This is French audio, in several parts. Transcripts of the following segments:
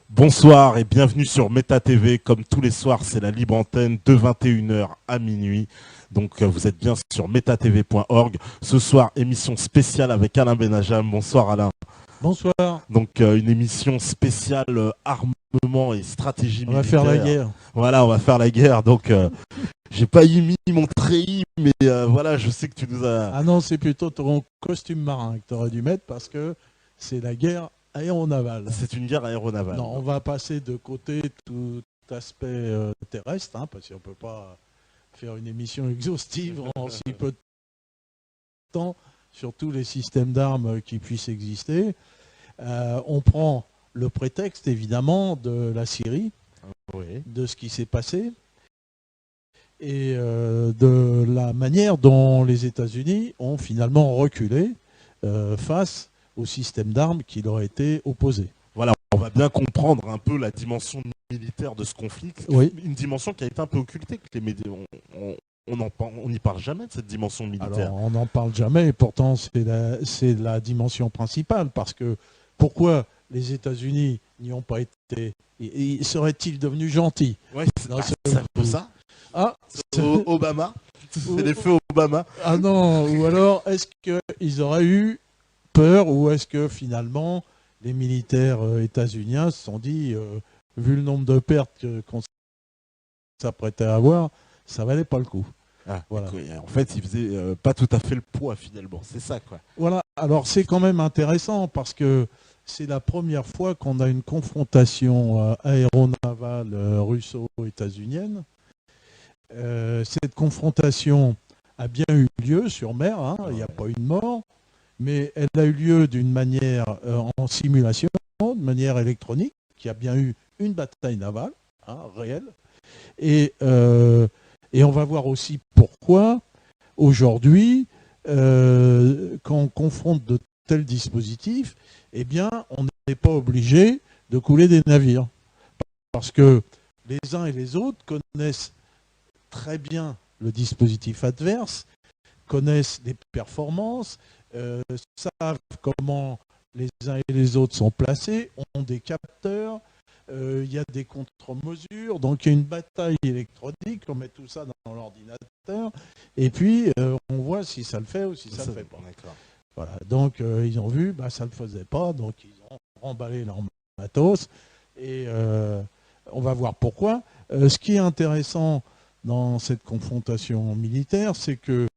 Bonsoir et bienvenue sur Meta TV. Comme tous les soirs, c'est la libre antenne de 21h à minuit. Donc vous êtes bien sur metatv.org. Ce soir, émission spéciale avec Alain Benajam. Bonsoir Alain. Bonsoir. Donc une émission spéciale armement et stratégie militaire. On va faire la guerre. Voilà, on va faire la guerre. Donc j'ai pas mis mon treillis, mais voilà, je sais que tu nous as... Ah non, c'est plutôt ton costume marin que tu aurais dû mettre parce que c'est la guerre aéronavale. C'est une guerre aéronavale. Non, on va passer de côté tout aspect terrestre, parce qu'on ne peut pas faire une émission exhaustive en si peu de temps sur tous les systèmes d'armes qui puissent exister. On prend le prétexte, évidemment, de la Syrie, Oui. de ce qui s'est passé, et de la manière dont les États-Unis ont finalement reculé face au système d'armes qui leur a été opposé. Voilà, on va bien comprendre un peu la dimension militaire de ce conflit. Oui. Une dimension qui a été un peu occultée, que les médias, on n'y parle jamais de cette dimension militaire. Alors, on n'en parle jamais, et pourtant c'est la dimension principale, parce que pourquoi les États-Unis n'y ont pas été, seraient-ils devenus gentils? Ouais, c'est un peu ça. Ah, Obama, c'est l'effet Obama. Ah non, ou alors est-ce qu'ils auraient eu peur, ou est-ce que finalement les militaires états-uniens se sont dit, vu le nombre de pertes qu'on s'apprêtait à avoir, ça valait pas le coup. Ah, voilà. En fait, il faisait pas tout à fait le poids finalement, c'est ça quoi. Voilà, alors c'est quand même intéressant parce que c'est la première fois qu'on a une confrontation aéronavale russo-états-unienne. Cette confrontation a bien eu lieu sur mer, il n'y a pas eu de mort, mais elle a eu lieu d'une manière en simulation, de manière électronique, qui a bien eu une bataille navale réelle. Et on va voir aussi pourquoi, aujourd'hui, quand on confronte de tels dispositifs, eh bien, on n'est pas obligé de couler des navires. Parce que les uns et les autres connaissent très bien le dispositif adverse, connaissent les performances, savent comment les uns et les autres sont placés, ont des capteurs, il y a des contre-mesures, donc il y a une bataille électronique, on met tout ça dans l'ordinateur, et puis on voit si ça le fait ou si ça ne le fait pas. Voilà. Donc ils ont vu, ça ne le faisait pas, donc ils ont remballé leur matos, et on va voir pourquoi. Ce qui est intéressant dans cette confrontation militaire, c'est que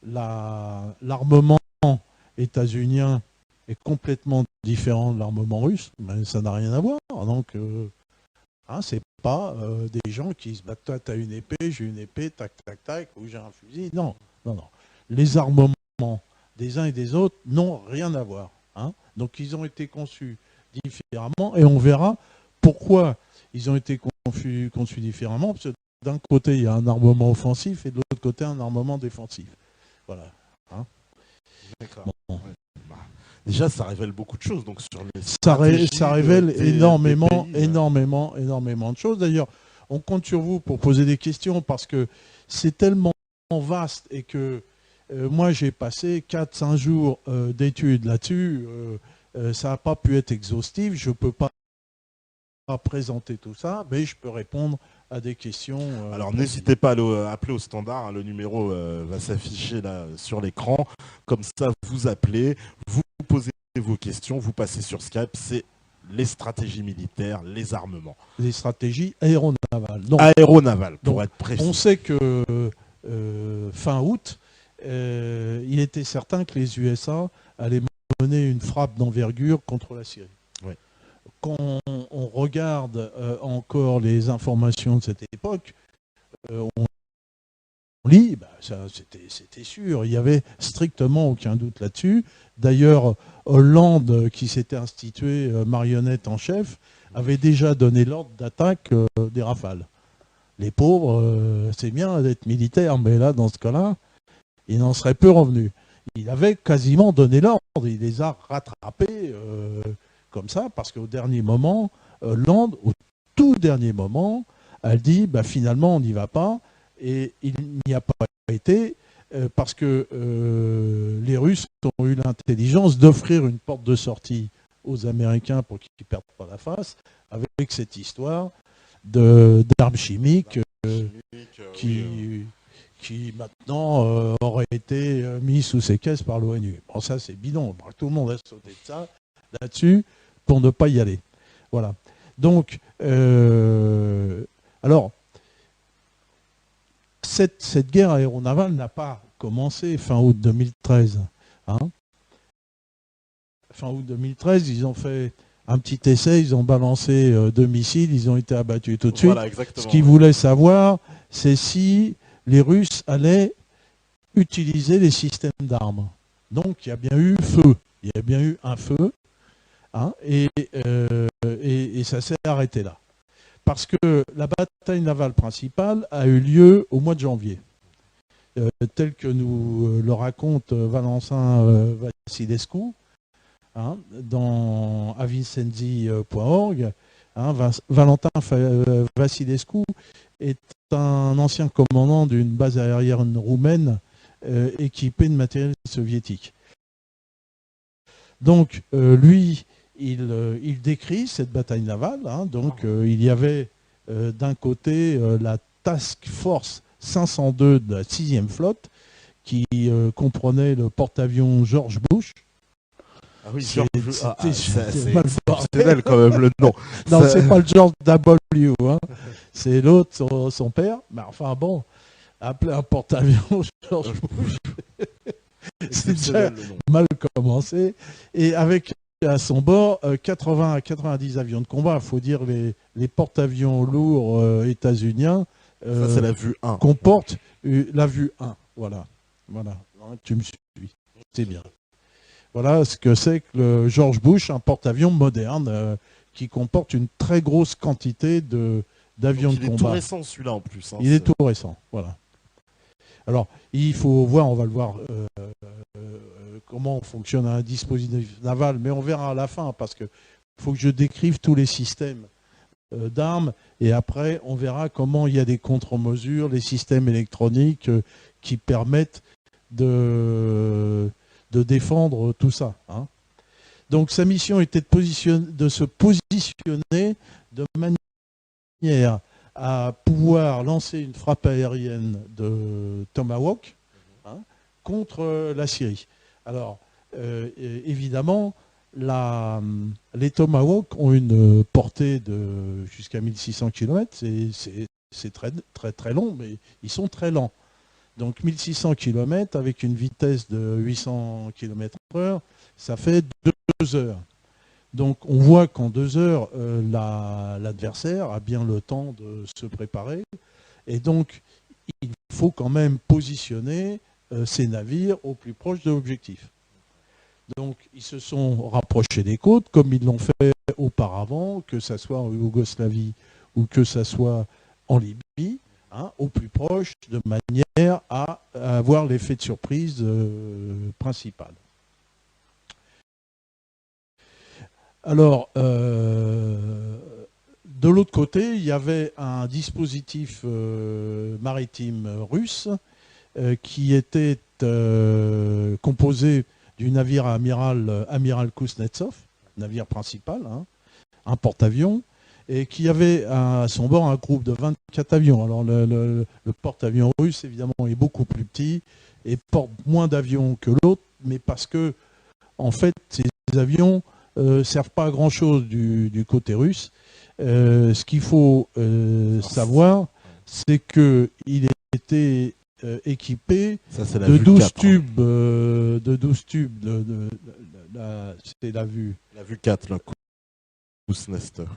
l'armement états-unien est complètement différent de l'armement russe, mais ça n'a rien à voir. Donc, c'est pas des gens qui se battent, toi, tu as une épée, j'ai une épée, tac, tac, tac, ou j'ai un fusil. Non, non, non. Les armements des uns et des autres n'ont rien à voir. Donc, ils ont été conçus différemment, et on verra pourquoi ils ont été conçus différemment, parce que d'un côté, il y a un armement offensif, et de l'autre côté, un armement défensif. Voilà. D'accord. Bon. Déjà, ça révèle beaucoup de choses. Donc, sur les ça révèle énormément de choses. D'ailleurs, on compte sur vous pour poser des questions parce que c'est tellement vaste et que moi, j'ai passé 4-5 jours d'études là-dessus. Ça n'a pas pu être exhaustif. Je ne peux pas présenter tout ça, mais je peux répondre à des questions. Alors n'hésitez pas à appeler au standard, le numéro va s'afficher là sur l'écran. Comme ça, vous appelez, vous posez vos questions, vous passez sur Skype, c'est les stratégies militaires, les armements. Les stratégies aéronavales. Aéronavales, pour être précis. On sait que fin août, il était certain que les USA allaient mener une frappe d'envergure contre la Syrie. Oui. Quand on regarde encore les informations de cette époque, on lit, c'était sûr, il n'y avait strictement aucun doute là-dessus. D'ailleurs, Hollande, qui s'était institué marionnette en chef, avait déjà donné l'ordre d'attaque des Rafales. Les pauvres, c'est bien d'être militaire, mais là, dans ce cas-là, ils n'en seraient peu revenus. Il avait quasiment donné l'ordre, il les a rattrapés comme ça, parce qu'au dernier moment, Hollande, au tout dernier moment, elle dit finalement on n'y va pas, et il n'y a pas été parce que les Russes ont eu l'intelligence d'offrir une porte de sortie aux Américains pour qu'ils ne perdent pas la face, avec cette histoire d'armes chimiques qui maintenant aurait été mis sous séquestre par l'ONU. Bon, ça c'est bidon. Tout le monde a sauté de ça là-dessus pour ne pas y aller. Voilà. Donc, alors, cette guerre aéronavale n'a pas commencé fin août 2013. Hein. Fin août 2013, ils ont fait un petit essai, ils ont balancé 2 missiles, ils ont été abattus tout de suite. Voilà, ce qu'ils voulaient savoir, c'est si les Russes allaient utiliser les systèmes d'armes. Donc il y a bien eu feu, il y a bien eu un feu, hein, et ça s'est arrêté là. Parce que la bataille navale principale a eu lieu au mois de janvier, tel que nous le raconte Valentin Vassilescu, hein, dans avicenzi.org. Hein, Valentin Vassilescu est un ancien commandant d'une base aérienne roumaine équipée de matériel soviétique. Donc, lui, il décrit cette bataille navale. Hein, donc, il y avait d'un côté la Task Force 502 de la 6e flotte qui comprenait le porte-avions George Bush. Ah oui, c'est elle quand même le nom. Non, c'est pas le George W, hein. C'est l'autre, son père. Mais enfin bon, appeler un porte-avions George Bush, c'est déjà mal commencé. Et avec à son bord 80 à 90 avions de combat. Il faut dire les porte-avions lourds états-uniens. Ça, c'est la vue 1. Comportent la vue 1. Voilà. Tu me suis. C'est bien. Voilà ce que c'est que le George Bush, un porte-avions moderne qui comporte une très grosse quantité d'avions de combat. Il est tout récent celui-là en plus. Hein, il est tout récent, voilà. Alors, il faut voir, on va le voir, comment fonctionne un dispositif naval, mais on verra à la fin, parce qu'il faut que je décrive tous les systèmes d'armes, et après, on verra comment il y a des contre-mesures, les systèmes électroniques qui permettent de défendre tout ça. Hein. Donc sa mission était de se positionner de manière à pouvoir lancer une frappe aérienne de Tomahawk, hein, contre la Syrie. Alors, évidemment, les Tomahawk ont une portée de jusqu'à 1600 km. C'est très, très, très long, mais ils sont très lents. Donc 1600 km avec une vitesse de 800 km/h, ça fait 2 heures. Donc on voit qu'en 2 heures, l'adversaire a bien le temps de se préparer. Et donc il faut quand même positionner ces navires au plus proche de l'objectif. Donc ils se sont rapprochés des côtes, comme ils l'ont fait auparavant, que ce soit en Yougoslavie ou que ce soit en Libye. Hein, au plus proche, de manière à avoir l'effet de surprise principal. Alors, de l'autre côté, il y avait un dispositif maritime russe qui était composé du navire amiral Kuznetsov, navire principal, hein, un porte-avions, et qui avait à son bord un groupe de 24 avions. Alors le porte-avions russe, évidemment, est beaucoup plus petit et porte moins d'avions que l'autre, mais parce que, en fait, ces avions servent pas à grand-chose du côté russe. Ce qu'il faut savoir, c'est qu'il était équipé de 12 tubes, c'est la vue. La vue 4, le Kuznetsov.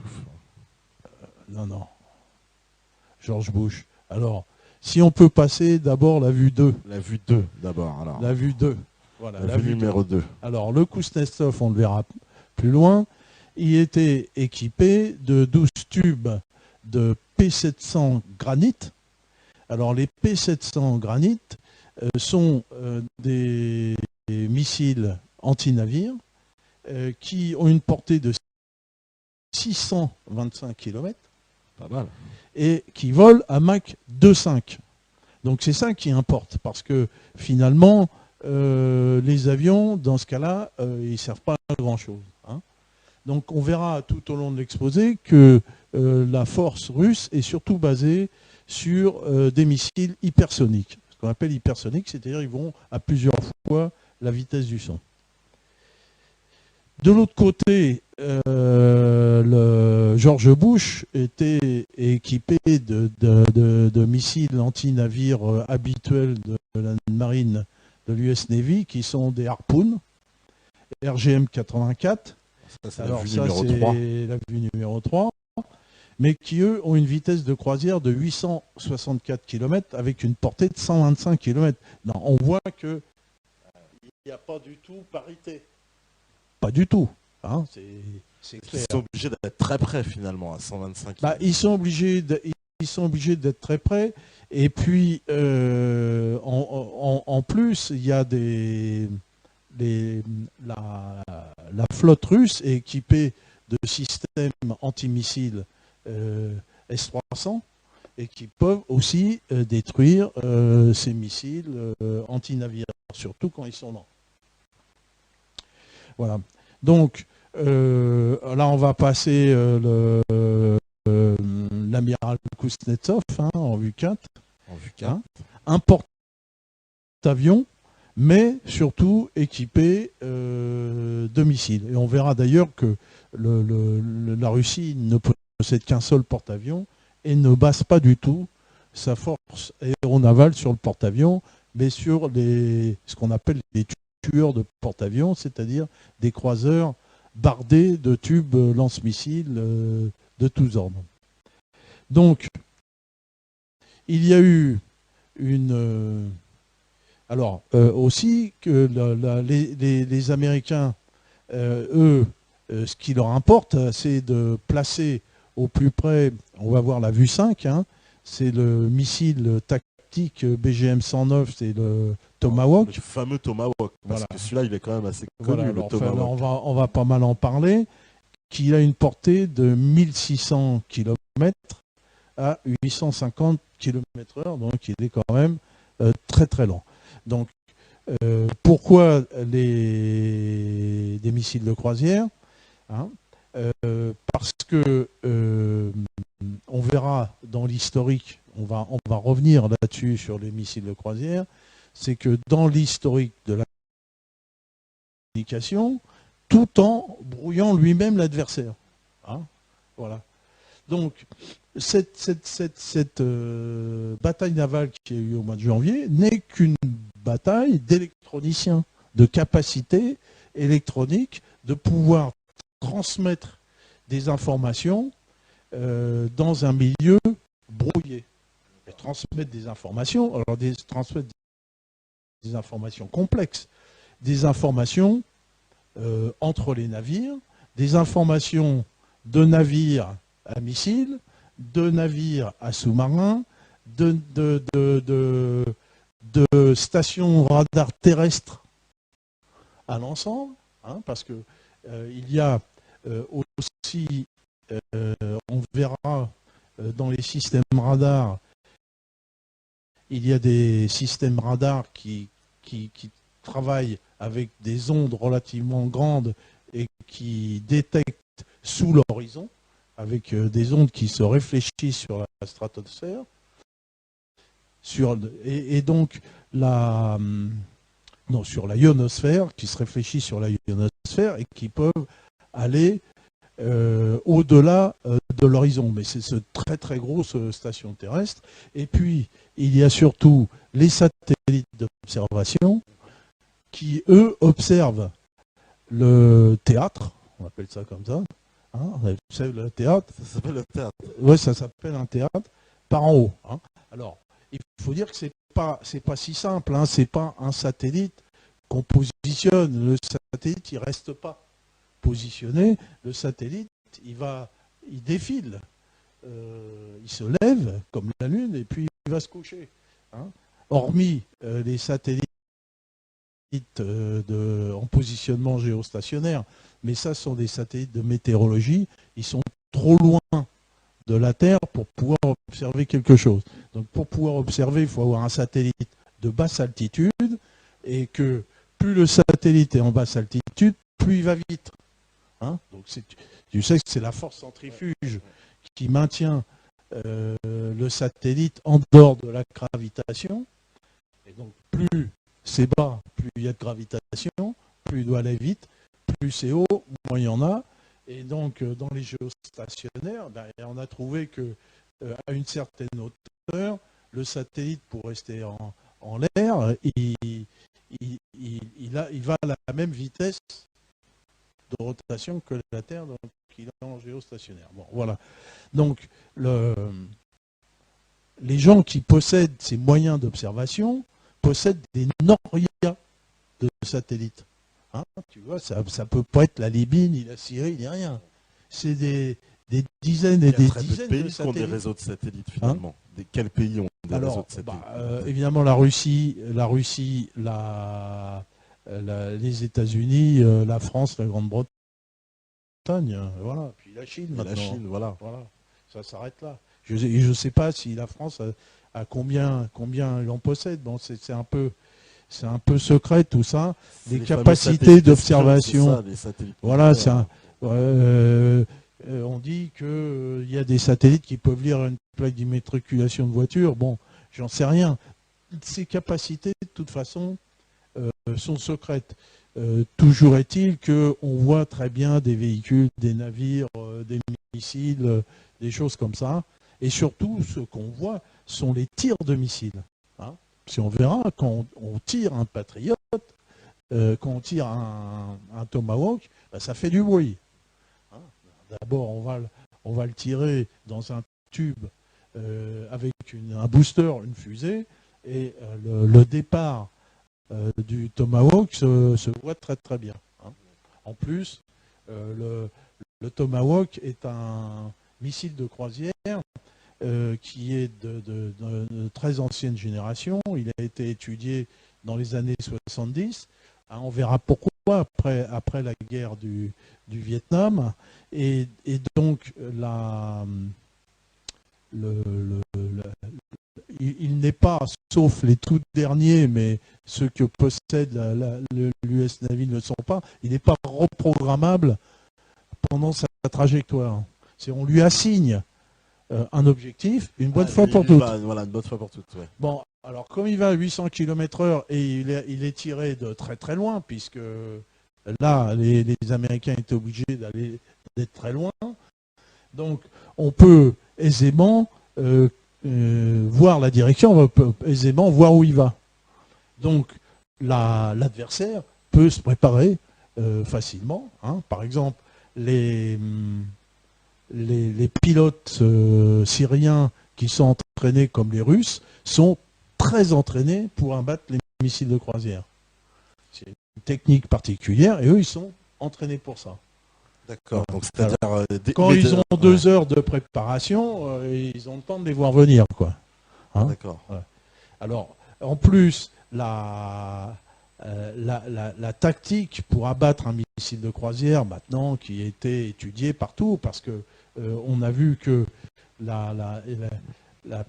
Non. George Bush. Alors, si on peut passer d'abord la vue 2. La vue 2 d'abord. Alors. La vue 2. Voilà, la vue numéro 2. Alors, le Kuznetsov, on le verra plus loin, il était équipé de 12 tubes de P700 Granit. Alors, les P700 Granit sont des missiles anti-navires qui ont une portée de 625 km. Pas mal. Et qui volent à Mach 2,5. Donc c'est ça qui importe, parce que finalement, les avions, dans ce cas-là, ils ne servent pas à grand-chose. Hein. Donc on verra tout au long de l'exposé que la force russe est surtout basée sur des missiles hypersoniques. Ce qu'on appelle hypersoniques, c'est-à-dire qu'ils vont à plusieurs fois la vitesse du son. De l'autre côté, George Bush était équipé de missiles anti-navires habituels de la marine de l'US Navy, qui sont des Harpoon, RGM-84. Alors ça, c'est la vue numéro 3, mais qui, eux, ont une vitesse de croisière de 864 km avec une portée de 125 km. Non, on voit qu'il n'y a pas du tout parité. Pas du tout. Hein, c'est clair. Ils sont obligés d'être très près, finalement, à 125 km. Bah, ils sont obligés d'être très près. Et puis, en plus, il y a la flotte russe est équipée de systèmes antimissiles S-300 et qui peuvent aussi détruire ces missiles anti-navires, surtout quand ils sont lents. Voilà. Donc, là, on va passer l'amiral Kuznetsov en vue 4. En vue 4. Hein, un porte-avions, mais surtout équipé de missiles. Et on verra d'ailleurs que la Russie ne possède qu'un seul porte-avions et ne base pas du tout sa force aéronavale sur le porte-avions, mais sur ce qu'on appelle les tueurs de porte-avions, c'est-à-dire des croiseurs bardés de tubes lance-missiles de tous ordres. Donc, il y a eu alors, aussi que les Américains, eux, ce qui leur importe, c'est de placer au plus près, on va voir la vue 5, hein, c'est le missile tactique BGM-109, c'est le Tomahawk. Le fameux Tomahawk, parce voilà. que celui-là, il est quand même assez connu, voilà, le Tomahawk. On va pas mal en parler, qui a une portée de 1600 km à 850 km/h, donc il est quand même très très lent. Donc, pourquoi des missiles de croisière, hein, parce que on verra dans l'historique, on va revenir là-dessus sur les missiles de croisière, c'est que dans l'historique de la communication, tout en brouillant lui-même l'adversaire. Hein, voilà. Donc, cette bataille navale qui a eu au mois de janvier n'est qu'une bataille d'électroniciens, de capacité électronique, de pouvoir transmettre des informations dans un milieu brouillé. Et transmettre des informations, alors transmettre des informations complexes, des informations entre les navires, des informations de navires à missiles, de navires à sous-marins, de stations radar terrestres à l'ensemble, hein, parce que il y a aussi, on verra dans les systèmes radars, il y a des systèmes radars qui travaillent avec des ondes relativement grandes et qui détectent sous l'horizon, avec des ondes qui se réfléchissent sur la stratosphère, et donc sur la ionosphère, qui se réfléchit sur la ionosphère et qui peuvent aller au-delà de l'horizon. Mais c'est ce très très grosse station terrestre. Et puis, il y a surtout les satellites d'observation qui, eux, observent le théâtre, on appelle ça comme ça. Hein, on observe le théâtre. Ça s'appelle le théâtre. Oui, ça s'appelle un théâtre par en haut. Hein. Alors, il faut dire que c'est pas si simple. Hein, c'est pas un satellite qu'on positionne. Le satellite, il reste pas positionné. Le satellite, il défile. Il se lève comme la Lune et puis il va se coucher. Hein. Hormis les satellites en positionnement géostationnaire, mais ça sont des satellites de météorologie, ils sont trop loin de la Terre pour pouvoir observer quelque chose. Donc pour pouvoir observer, il faut avoir un satellite de basse altitude, et que plus le satellite est en basse altitude, plus il va vite. Hein, donc tu sais que c'est la force centrifuge qui maintient le satellite en dehors de la gravitation. Et donc plus c'est bas, plus il y a de gravitation, plus il doit aller vite, plus c'est haut, moins il y en a. Et donc dans les géostationnaires, on a trouvé que à une certaine hauteur, le satellite, pour rester en l'air, il va à la même vitesse de rotation que la Terre, donc il est en géostationnaire. Bon, voilà. Donc les gens qui possèdent ces moyens d'observation possèdent des norias de satellites. Hein, tu vois, ça ne peut pas être la Libye, ni la Syrie, ni rien. C'est des dizaines et des dizaines de pays qui ont des réseaux de satellites, finalement. Hein, quels pays ont des réseaux de satellites? Évidemment, la Russie, les États-Unis, la France, la Grande-Bretagne, voilà. Puis la Chine maintenant. La Chine, voilà. Ça s'arrête là. Je ne sais pas si la France a combien elle en possède. Bon, c'est un peu secret tout ça. Les capacités d'observation. Voilà, on dit qu'il y a des satellites qui peuvent lire une plaque d'immatriculation de voiture. Bon, j'en sais rien. Ces capacités, de toute façon, sont secrètes. Toujours est-il qu'on voit très bien des véhicules, des navires, des missiles, des choses comme ça. Et surtout, ce qu'on voit sont les tirs de missiles. Hein, si on verra, quand on tire un Patriot, quand on tire un Tomahawk, ça fait du bruit. Hein, d'abord, on va le tirer dans un tube avec un booster, une fusée, et le départ du Tomahawk se voit très très bien. Hein. En plus, le Tomahawk est un missile de croisière qui est de très ancienne génération. Il a été étudié dans les années 70. Hein, on verra pourquoi après la guerre du Vietnam. Et donc, il n'est pas, sauf les tout derniers, mais ceux que possède l'US Navy ne le sont pas, il n'est pas reprogrammable pendant sa trajectoire. On lui assigne un objectif, une bonne fois pour toutes. Voilà, une bonne fois pour toutes. Ouais. Bon, alors comme il va à 800 km/h et il est tiré de très très loin, puisque là, les Américains étaient obligés d'être très loin, donc on peut aisément voir la direction, on peut aisément voir où il va. Donc l'adversaire peut se préparer facilement. Hein. Par exemple, les pilotes syriens qui sont entraînés comme les Russes sont très entraînés pour abattre les missiles de croisière. C'est une technique particulière et eux, ils sont entraînés pour ça. D'accord. Donc, c'est-à-dire quand ils ont 2 heures de préparation, ils ont le temps de les voir venir, quoi. Hein, d'accord. Ouais. Alors, en plus, la tactique pour abattre un missile de croisière, maintenant, qui a été étudiée partout, parce que on a vu que,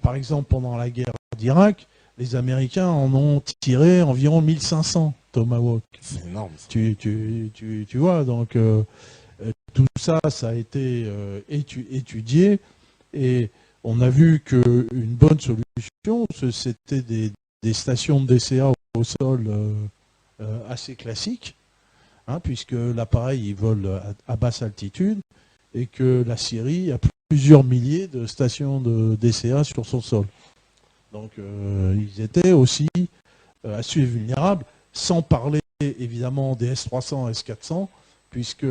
par exemple, pendant la guerre d'Irak, les Américains en ont tiré environ 1500 Tomahawk. C'est énorme. Tu vois, donc tout ça, ça a été étudié, et on a vu qu'une bonne solution, c'était des stations de DCA au sol assez classiques, hein, puisque l'appareil il vole à basse altitude, et que la Syrie a plusieurs milliers de stations de DCA sur son sol. Donc ils étaient aussi assez vulnérables, sans parler évidemment des S-300 et S-400, puisque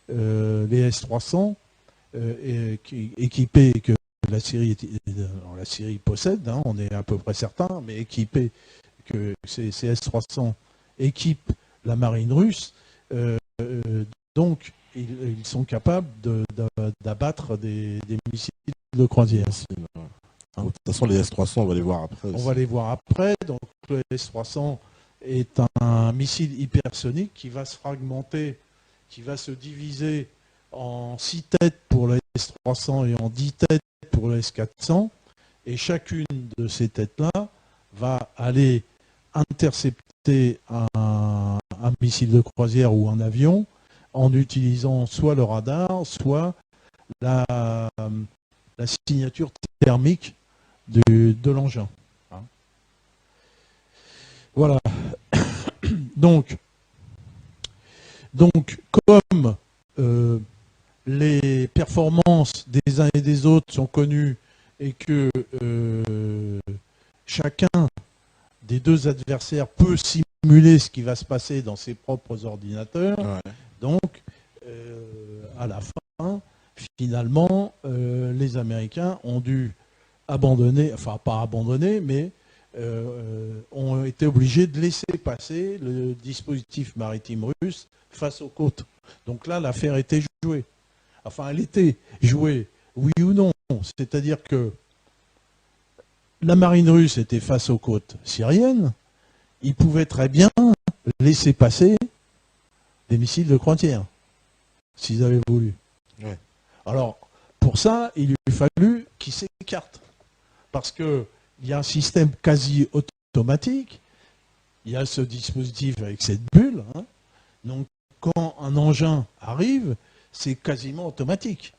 les S-300 équipés que la Syrie possède, hein, on est à peu près certain, mais équipés que ces S-300 équipent la marine russe, donc ils sont capables d'abattre des missiles de croisière. De toute façon, les S-300, on va les voir après aussi. On va les voir après. Donc, le S-300 est un missile hypersonique qui va se fragmenter, qui va se diviser en 6 têtes pour le S-300 et en 10 têtes pour le S-400. Et chacune de ces têtes-là va aller intercepter un missile de croisière ou un avion en utilisant soit le radar, soit la, la signature thermique de l'engin. Hein. Voilà. Donc comme les performances des uns et des autres sont connues et que chacun des deux adversaires peut simuler ce qui va se passer dans ses propres ordinateurs, donc à la fin, finalement, les Américains ont dû abandonner, enfin pas abandonner, mais ont été obligés de laisser passer le dispositif maritime russe face aux côtes. Donc là, l'affaire était jouée. Enfin, elle était jouée, oui ou non. C'est-à-dire que la marine russe était face aux côtes syriennes. Ils pouvaient très bien laisser passer des missiles de croisière, s'ils avaient voulu. Ouais. Alors, pour ça, il lui fallu qu'ils s'écartent. Parce qu'il y a un système quasi automatique, il y a ce dispositif avec cette bulle. Hein. Donc, quand un engin arrive, c'est quasiment automatique.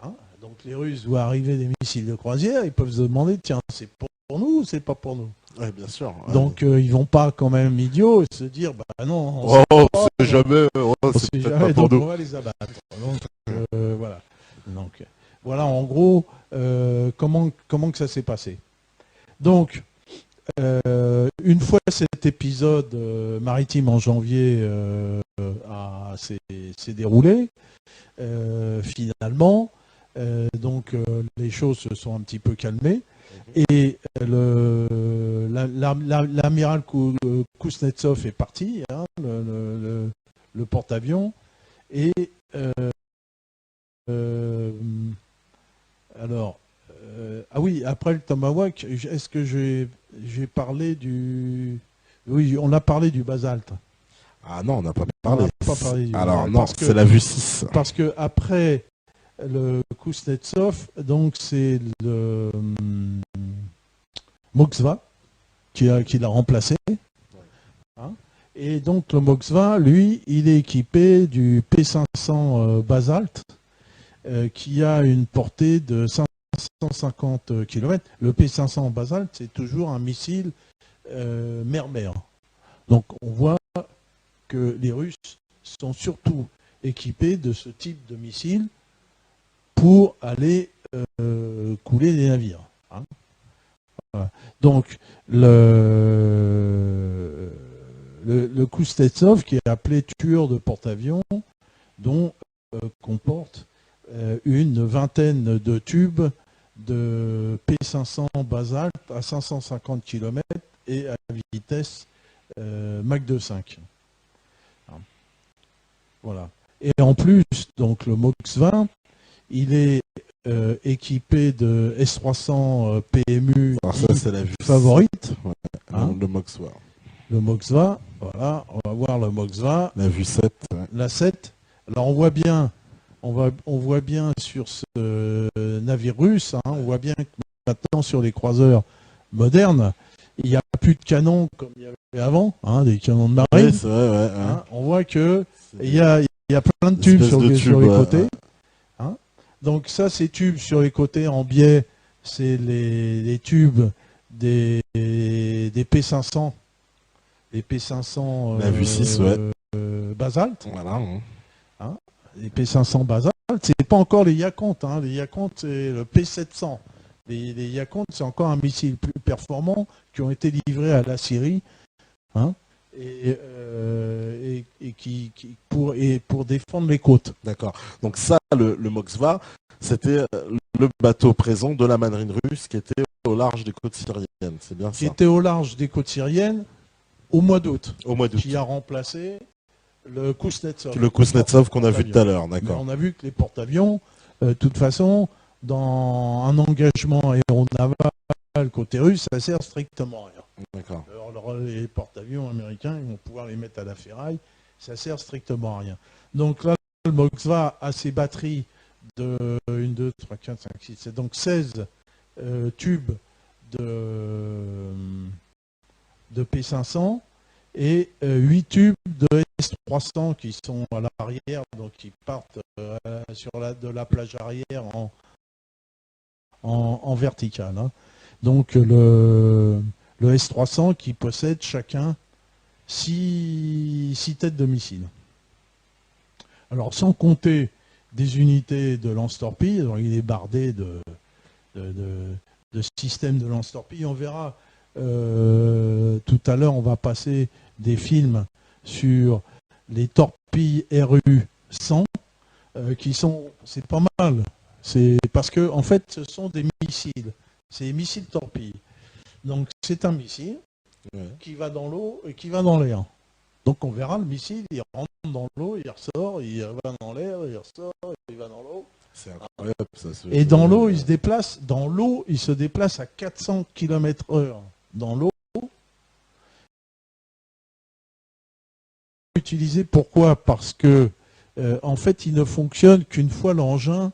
Hein. Donc, les Russes voient arriver des missiles de croisière, ils peuvent se demander, tiens, c'est pour nous ou c'est pas pour nous? Oui, bien sûr. Ouais. Donc, ils vont pas quand même idiots se dire, bah non, on sait jamais, c'est jamais, donc on va les abattre. Donc, voilà. Donc, voilà en gros comment que ça s'est passé. Donc, une fois cet épisode maritime en janvier s'est déroulé, finalement, donc les choses se sont un petit peu calmées et l'amiral Kuznetsov est parti, hein, le porte-avions, et alors, ah oui, après le Tomahawk, est-ce que j'ai parlé du... Oui, on a parlé du basalte. Ah non, on n'a pas parlé. Alors non, c'est la vue 6. Parce que après le Kuznetsov, donc c'est le Moskva qui l'a remplacé. Hein, et donc le Moskva, lui, il est équipé du P500 Basalt qui a une portée de 550 km. Le P500 Basalt, c'est toujours un missile mer-mer. Donc on voit que les Russes sont surtout équipés de ce type de missile pour aller couler des navires. Hein. Voilà. Donc le Kuznetsov, qui est appelé tueur de porte-avions, dont comporte une vingtaine de tubes de P500 Basalt à 550 km et à vitesse Mach 2.5. Voilà. Et en plus, donc le Moskva, il est équipé de S300 PMU c'est la vue favorite. Ouais. Hein, le Moskva. Le Moskva, voilà, on va voir le Moskva. La vue 7. Ouais. La 7. Alors on voit bien sur ce navire russe, hein, on voit bien que maintenant sur les croiseurs modernes, il n'y a plus de canons comme il y avait avant, hein, des canons de marine. Oui, c'est vrai, ouais. Hein, on voit que il y a plein de tubes sur les côtés. Hein. Donc ça, ces tubes sur les côtés en biais, c'est les tubes des P500. Les P500 la vue 6, ouais. Basalt. Voilà. Hein, les P500 Basalt, c'est pas encore les Yakonte. Hein. Les Yakonte, c'est le P700. Les Yakonte, c'est encore un missile plus performant qui ont été livrés à la Syrie. Hein, et pour défendre les côtes. D'accord. Donc ça, le Moskva, c'était le bateau présent de la marine russe qui était au large des côtes syriennes. C'est bien ça. Qui était au large des côtes syriennes au mois d'août. Au mois d'août. Qui a remplacé le Kuznetsov. Le Kuznetsov qu'on a vu tout à l'heure, d'accord. On a vu que les porte-avions, de toute façon, dans un engagement aéronaval côté russe, ça sert strictement à rien. D'accord. Alors, les porte-avions américains, ils vont pouvoir les mettre à la ferraille, ça sert strictement à rien. Donc là, le Moskva a ses batteries de 1, 2, 3, 4, 5, 6, 7, donc 16 tubes de P500 et 8 tubes de S300 qui sont à l'arrière, donc qui partent de la plage arrière en vertical. Hein. Donc le S300 qui possède chacun 6 têtes de missiles. Alors sans compter des unités de lance-torpilles, il est bardé de systèmes de lance-torpilles. On verra tout à l'heure, on va passer des films sur les torpilles RU-100 qui sont, c'est pas mal. C'est parce que en fait, ce sont des missiles. C'est des missiles torpilles. Donc c'est un missile qui va dans l'eau et qui va dans l'air. Donc on verra le missile, il rentre dans l'eau, il ressort, il va dans l'air, il ressort, il va dans l'eau. C'est incroyable ça. Et dans l'eau, il se déplace. Dans l'eau, il se déplace à 400 km/h. Dans l'eau. Utilisé pourquoi? Parce que en fait, il ne fonctionne qu'une fois l'engin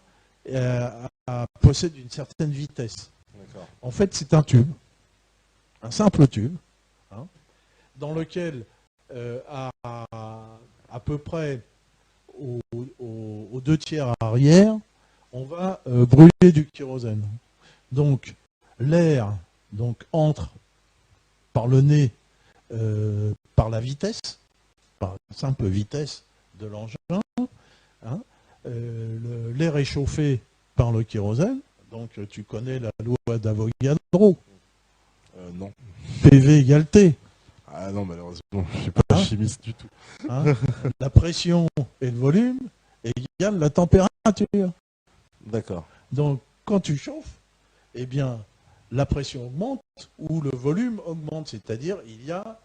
possède une certaine vitesse. En fait, c'est un tube, un simple tube, hein, dans lequel à peu près aux 2/3 arrière, on va brûler du kérosène. Donc l'air entre par le nez, par la vitesse, par la simple vitesse de l'engin. Hein, l'air est chauffé par le kérosène. Donc tu connais la loi d'Avogadro. Non. PV égale T. Ah non, malheureusement, je ne suis pas chimiste du tout. Hein, la pression et le volume égale la température. D'accord. Donc, quand tu chauffes, eh bien, la pression augmente ou le volume augmente. C'est-à-dire, il y a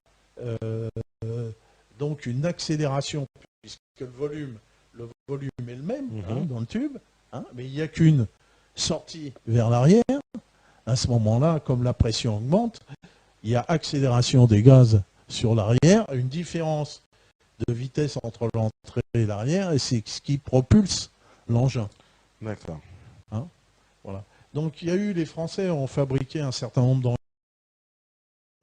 donc une accélération, puisque le volume est le même dans le tube, hein, mais il n'y a qu'une sortie vers l'arrière. À ce moment-là, comme la pression augmente, il y a accélération des gaz sur l'arrière, une différence de vitesse entre l'entrée et l'arrière, et c'est ce qui propulse l'engin. D'accord. Hein, voilà. Donc il y a eu, les Français ont fabriqué un certain nombre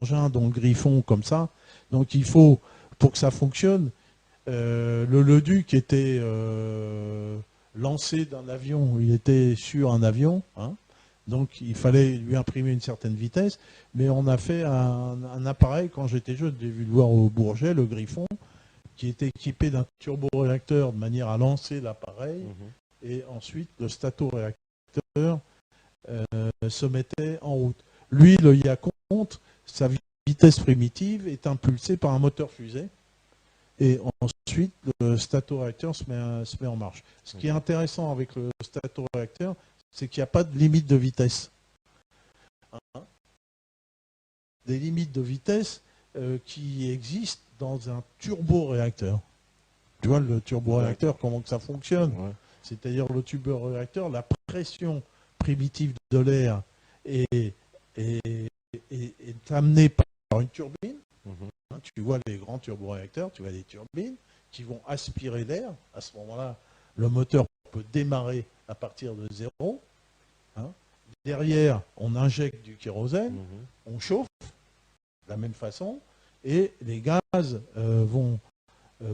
d'engins, dont le Griffon, comme ça. Donc il faut, pour que ça fonctionne, le Leduc était lancé d'un avion, il était sur un avion, hein, donc il fallait lui imprimer une certaine vitesse, mais on a fait un appareil, quand j'étais jeune, j'ai vu le voir au Bourget, le Griffon, qui était équipé d'un turboréacteur de manière à lancer l'appareil, et ensuite le statoréacteur se mettait en route. Lui, le Yaconte, sa vitesse primitive est impulsée par un moteur fusée, et ensuite le statoréacteur se met en marche. Ce qui est intéressant avec le statoréacteur, c'est qu'il n'y a pas de limite de vitesse. Hein, des limites de vitesse qui existent dans un turboréacteur. Tu vois, le turboréacteur, comment que ça fonctionne? C'est-à-dire le turboréacteur, la pression primitive de l'air est amenée par une turbine. Hein, tu vois les grands turboréacteurs, tu vois des turbines qui vont aspirer l'air. À ce moment-là, le moteur peut démarrer à partir de zéro. Hein. Derrière, on injecte du kérosène, on chauffe de la même façon, et les gaz vont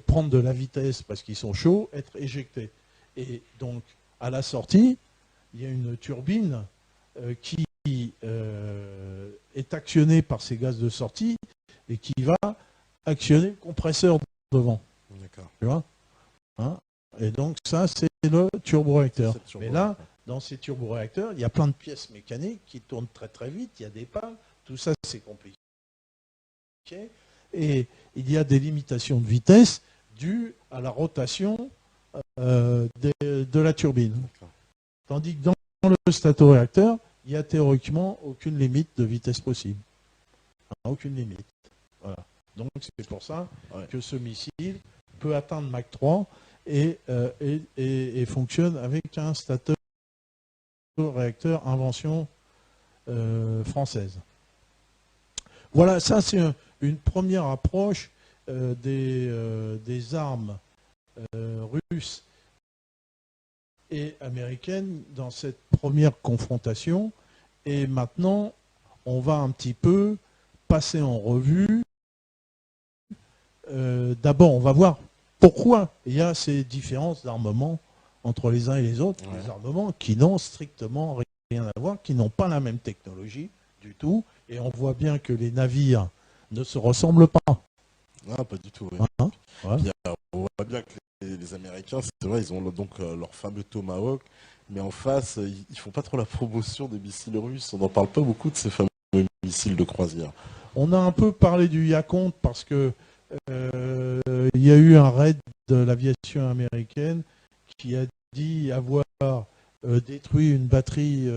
prendre de la vitesse parce qu'ils sont chauds, être éjectés. Et donc, à la sortie, il y a une turbine qui est actionnée par ces gaz de sortie et qui va actionner le compresseur devant. D'accord. Tu vois, hein, et donc ça, c'est le turboréacteur. Mais là, dans ces turboréacteurs, il y a plein de pièces mécaniques qui tournent très très vite, il y a des pales, tout ça c'est compliqué. Et il y a des limitations de vitesse dues à la rotation de la turbine. Tandis que dans le statoréacteur, il n'y a théoriquement aucune limite de vitesse possible. Aucune limite. Voilà. Donc c'est pour ça que ce missile peut atteindre Mach 3 et fonctionne avec un statoréacteur invention française. Voilà, ça c'est une première approche des armes russes et américaines dans cette première confrontation. Et maintenant, on va un petit peu passer en revue d'abord, on va voir pourquoi il y a ces différences d'armement entre les uns et les autres, Ouais. des armements qui n'ont strictement rien à voir, qui n'ont pas la même technologie du tout, et on voit bien que les navires ne se ressemblent pas. Ah, pas du tout, oui. Hein, ouais. Puis, on voit bien que les Américains, c'est vrai, ils ont donc leur fameux Tomahawk, mais en face, ils font pas trop la promotion des missiles russes. On n'en parle pas beaucoup de ces fameux missiles de croisière. On a un peu parlé du Yakonte parce que il y a eu un raid de l'aviation américaine qui a dit avoir détruit une batterie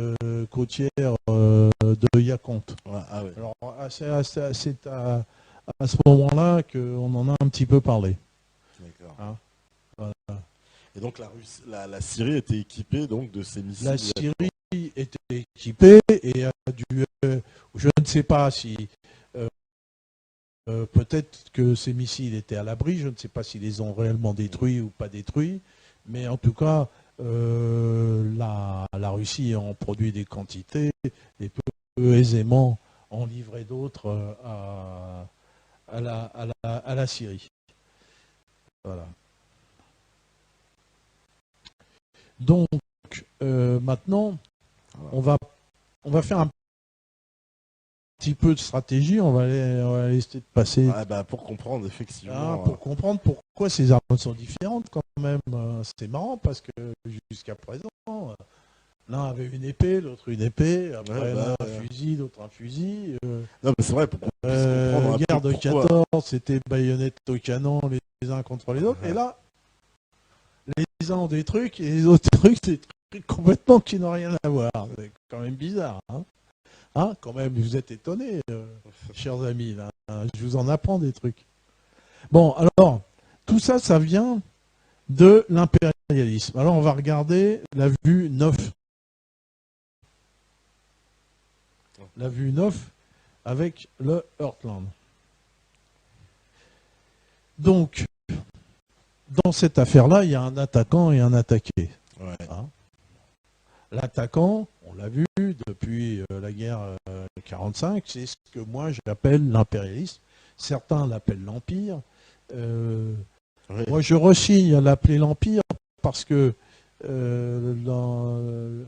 côtière de Yakonte. Ouais, ah ouais. Alors c'est à ce moment-là qu'on en a un petit peu parlé. D'accord. Hein, voilà. Et donc la Syrie était équipée donc de ces missiles. La Syrie était équipée et a dû, je ne sais pas si peut-être que ces missiles étaient à l'abri, je ne sais pas s'ils les ont réellement détruits ou pas détruits, mais en tout cas, la Russie en produit des quantités et peut aisément en livrer d'autres à la Syrie. Voilà. Donc, maintenant, on va faire un petit peu de stratégie, on va aller essayer de passer. Ah, bah, pour comprendre, effectivement. Pour comprendre pourquoi ces armes sont différentes, quand même. C'est marrant parce que jusqu'à présent, l'un avait une épée, l'autre une épée, après l'un un fusil, l'autre un fusil. Non, mais c'est vrai, pour qu'on puisse comprendre un guerre peu de 14, c'était baïonnettes au canon les uns contre les autres. Et là, les uns ont des trucs et les autres trucs, c'est des trucs complètement qui n'ont rien à voir. C'est quand même bizarre. Hein, quand même, vous êtes étonnés, chers amis. Là. Je vous en apprends des trucs. Bon, alors, tout ça, ça vient de l'impérialisme. Alors, on va regarder la vue 9. La vue 9 avec le Heartland. Donc, dans cette affaire-là, il y a un attaquant et un attaqué. Ouais. Hein. L'attaquant, on l'a vu depuis la guerre 45, c'est ce que moi j'appelle l'impérialisme. Certains l'appellent l'empire. Ouais. Moi, je rechigne à l'appeler l'empire parce que on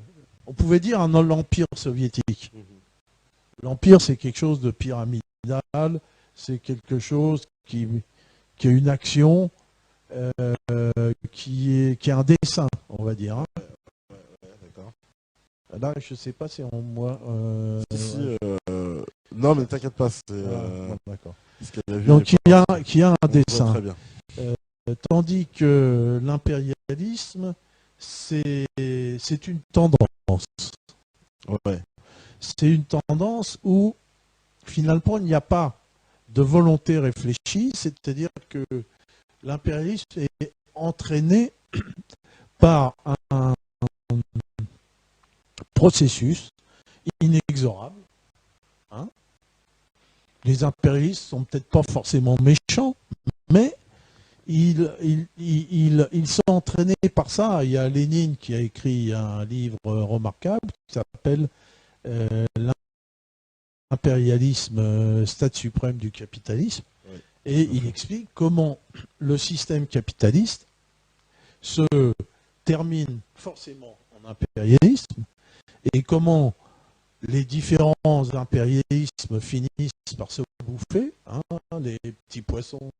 pouvait dire l'empire soviétique. L'empire, c'est quelque chose de pyramidal, c'est quelque chose qui a une action, qui est un dessin, on va dire. Hein. Là, je ne sais pas si on moi. Non, mais t'inquiète pas. D'accord. Donc, il y a un dessin. Très bien. Tandis que l'impérialisme, c'est une tendance. Ouais. C'est une tendance où, finalement, il n'y a pas de volonté réfléchie, c'est-à-dire que l'impérialisme est entraîné par un processus inexorable. Hein. Les impérialistes sont peut-être pas forcément méchants, mais ils sont entraînés par ça. Il y a Lénine qui a écrit un livre remarquable qui s'appelle L'impérialisme, stade suprême du capitalisme. Oui. Et il explique comment le système capitaliste se termine forcément en impérialisme et comment les différents impérialismes finissent par se bouffer, hein, les petits poissons,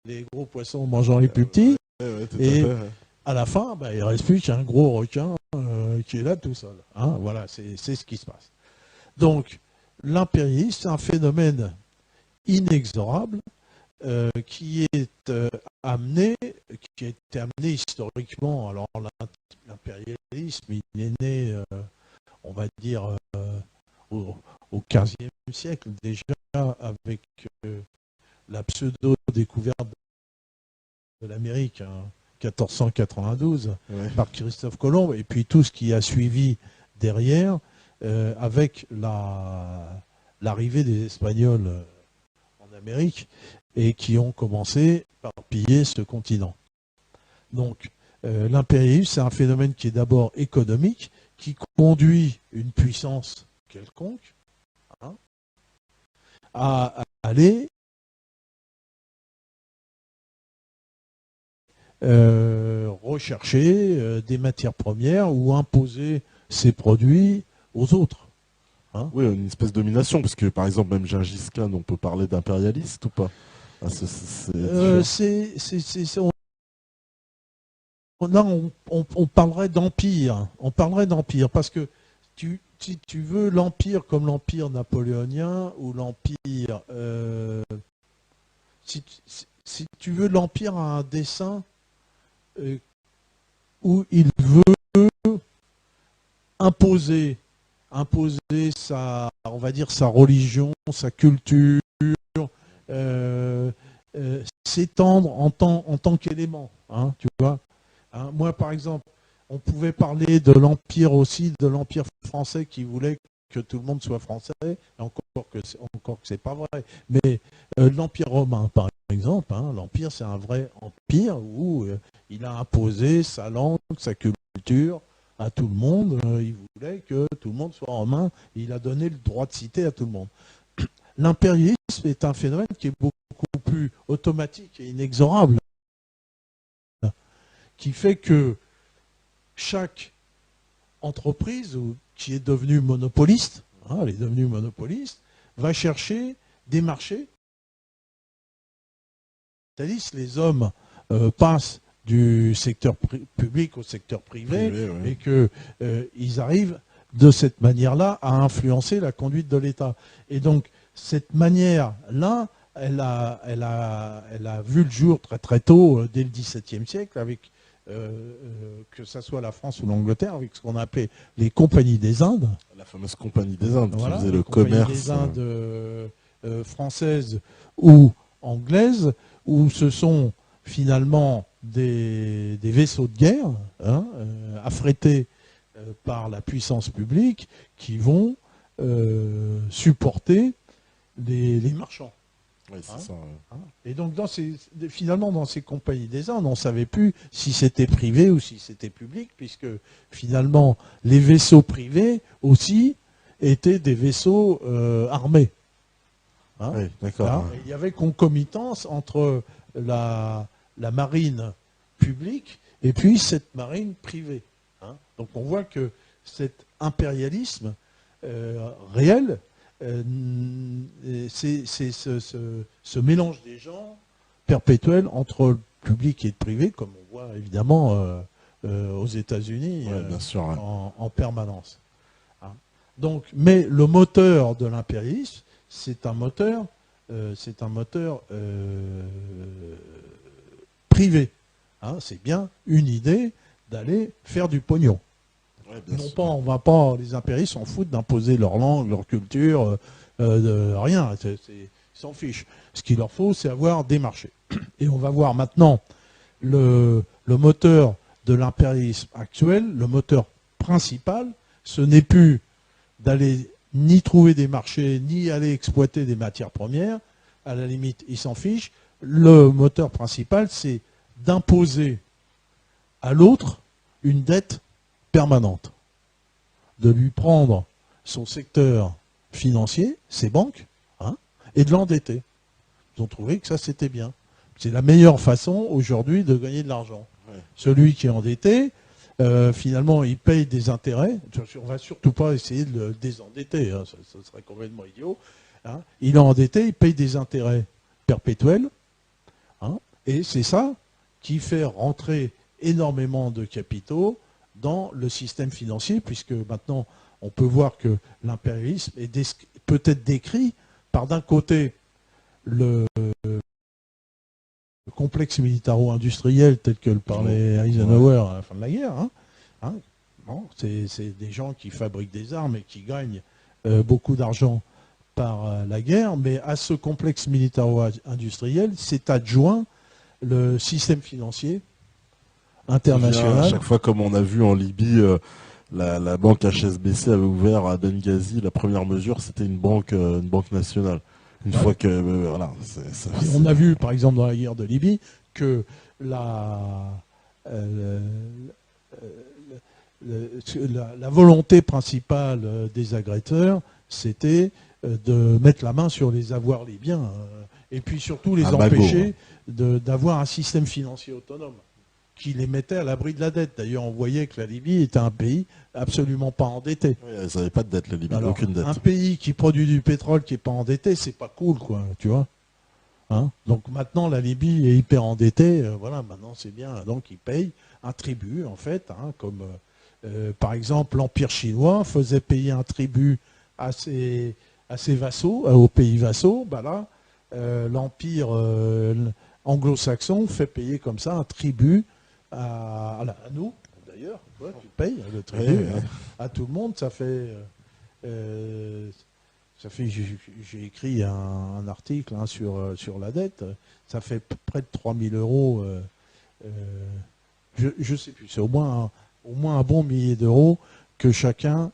les gros poissons mangeant les plus petits, et à la fin, bah, il ne reste plus qu'un gros requin qui est là tout seul. Hein, voilà, c'est ce qui se passe. Donc, l'impérialisme, c'est un phénomène inexorable qui est amené, qui a été amené historiquement. Alors, l'impérialisme, il est né, on va dire, au XVe siècle, déjà avec la pseudo-découverte de l'Amérique, hein, 1492, par Christophe Colomb, et puis tout ce qui a suivi derrière, avec l'arrivée des Espagnols en Amérique, et qui ont commencé par piller ce continent. Donc, l'impérialisme, c'est un phénomène qui est d'abord économique, qui conduit une puissance quelconque à aller rechercher des matières premières ou imposer ses produits aux autres. Hein. Oui, une espèce de domination, parce que par exemple, même Gengis Khan, on peut parler d'impérialiste ou pas? Ah, Là, on parlerait d'empire. On parlerait d'empire parce que si tu veux l'empire comme l'empire napoléonien ou l'empire, si tu veux l'empire à un dessein où il veut imposer on va dire sa religion, sa culture, s'étendre en tant qu'élément, hein, tu vois. Hein, moi, par exemple, on pouvait parler de l'empire aussi, de l'empire français qui voulait que tout le monde soit français, encore que c'est pas vrai. Mais l'empire romain, par exemple, hein, l'empire c'est un vrai empire où il a imposé sa langue, sa culture à tout le monde. Il voulait que tout le monde soit romain. Il a donné le droit de cité à tout le monde. L'impérialisme est un phénomène qui est beaucoup plus automatique et inexorable, qui fait que chaque entreprise qui est devenue monopoliste, hein, elle est devenue monopoliste, va chercher des marchés. C'est-à-dire que les hommes passent du secteur public au secteur privé, oui. et qu'ils arrivent de cette manière-là à influencer la conduite de l'État. Et donc, cette manière-là, elle a vu le jour très très tôt, dès le XVIIe siècle, avec que ce soit la France ou l'Angleterre, avec ce qu'on appelait les compagnies des Indes. La fameuse compagnie des Indes, voilà, qui faisait le commerce. Les Indes françaises ou anglaises, où ce sont finalement des vaisseaux de guerre, hein, affrétés par la puissance publique, qui vont supporter les marchands. Oui, c'est ça. Ouais. Et donc, finalement, dans ces compagnies des Indes, on ne savait plus si c'était privé ou si c'était public, puisque finalement, les vaisseaux privés aussi étaient des vaisseaux armés. Hein, oui, d'accord. Ouais. Il y avait concomitance entre la marine publique et puis cette marine privée. Hein. Donc, on voit que cet impérialisme réel, c'est ce mélange des gens perpétuel entre le public et le privé, comme on voit évidemment aux États-Unis en permanence. Hein. Donc, mais le moteur de l'impérialisme, c'est un moteur privé. Hein. C'est bien une idée d'aller faire du pognon. Ouais, non pas, on va pas, les impérialistes s'en foutent d'imposer leur langue, leur culture, rien, ils s'en fichent. Ce qu'il leur faut, c'est avoir des marchés. Et on va voir maintenant le moteur de l'impérialisme actuel, le moteur principal, ce n'est plus d'aller ni trouver des marchés, ni aller exploiter des matières premières, à la limite, ils s'en fichent. Le moteur principal, c'est d'imposer à l'autre une dette permanente, de lui prendre son secteur financier, ses banques, hein, et de l'endetter. Ils ont trouvé que ça, c'était bien. C'est la meilleure façon aujourd'hui de gagner de l'argent. Ouais. Celui qui est endetté, finalement, il paye des intérêts. On ne va surtout pas essayer de le désendetter, hein, ça serait complètement idiot. Hein. Il est endetté, il paye des intérêts perpétuels, hein, et c'est ça qui fait rentrer énormément de capitaux dans le système financier, puisque maintenant, on peut voir que l'impérialisme est peut-être décrit par, d'un côté, le complexe militaro-industriel tel que le parlait Eisenhower à la fin de la guerre. Hein. Bon, c'est des gens qui fabriquent des armes et qui gagnent beaucoup d'argent par la guerre, mais à ce complexe militaro-industriel s'est adjoint le système financier international. À chaque fois, comme on a vu en Libye, la banque HSBC avait ouvert à Benghazi. La première mesure, c'était une banque nationale. Une fois que voilà, on a vu, par exemple, dans la guerre de Libye, que la volonté principale des agresseurs, c'était de mettre la main sur les avoirs libyens et puis surtout les empêcher d'avoir un système financier autonome. qui les mettait à l'abri de la dette. D'ailleurs, on voyait que la Libye était un pays absolument pas endetté. Oui, ils n'avaient pas de dette, la Libye, Alors, aucune dette. un pays qui produit du pétrole qui n'est pas endetté, c'est pas cool, quoi, tu vois. Hein, donc maintenant, la Libye est hyper endettée, voilà, maintenant c'est bien. Donc ils payent un tribut, en fait, hein, comme par exemple l'Empire chinois faisait payer un tribut à ses vassaux, aux pays vassaux. Bah là, l'Empire anglo-saxon fait payer comme ça un tribut à nous, d'ailleurs. Ouais, tu payes le tribut à tout le monde, ça fait... j'ai écrit un article hein, sur la dette, ça fait près de 3 000 euros, je ne sais plus, c'est au moins un bon millier d'euros que chacun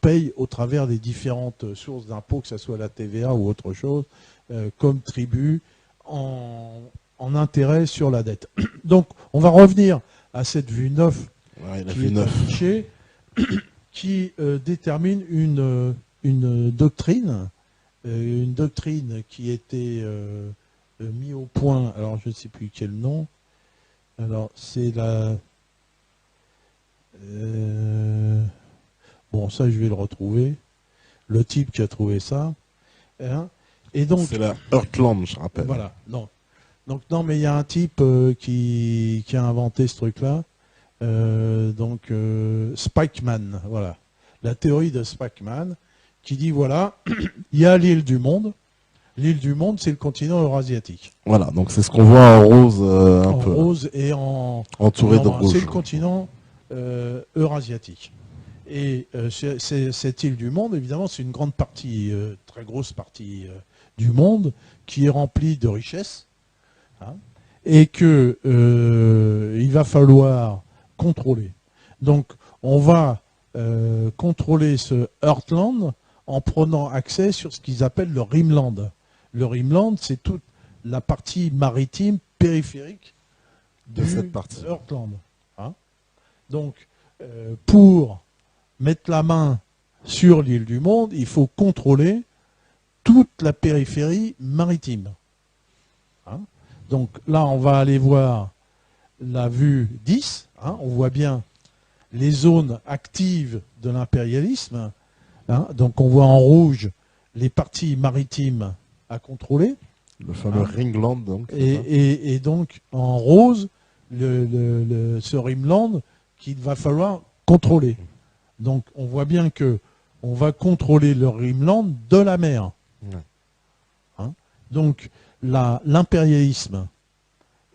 paye au travers des différentes sources d'impôts, que ce soit la TVA ou autre chose, comme tribut en intérêt sur la dette. Donc on va revenir à cette vue 9 qui est affichée, qui détermine une doctrine qui était mise au point, alors je ne sais plus quel nom, alors c'est la... bon, ça je vais le retrouver, le type qui a trouvé ça, hein, et donc... C'est la Heartland, je rappelle. Voilà, non. Donc non, mais il y a un type qui a inventé ce truc-là, Spikeman, voilà, la théorie de Spikeman, qui dit, voilà, il y a l'île du monde. L'île du monde, c'est le continent eurasiatique. Voilà, donc c'est ce qu'on voit en rose un peu. En rose et entouré de rouge. C'est le continent eurasiatique. Et cette île du monde, évidemment, c'est une grande partie, très grosse partie du monde, qui est remplie de richesses, hein, et que il va falloir contrôler. Donc, on va contrôler ce Heartland en prenant accès sur ce qu'ils appellent le Rimland. Le Rimland, c'est toute la partie maritime périphérique de cette partie. Heartland. Hein. Donc, pour mettre la main sur l'île du monde, il faut contrôler toute la périphérie maritime. Hein. Donc là, on va aller voir la vue 10. Hein. On voit bien les zones actives de l'impérialisme. Hein, donc on voit en rouge les parties maritimes à contrôler. Le fameux Ringland. Donc, et donc en rose, ce Rimland qu'il va falloir contrôler. Donc on voit bien que on va contrôler le Rimland de la mer. Ouais. Hein, donc l'impérialisme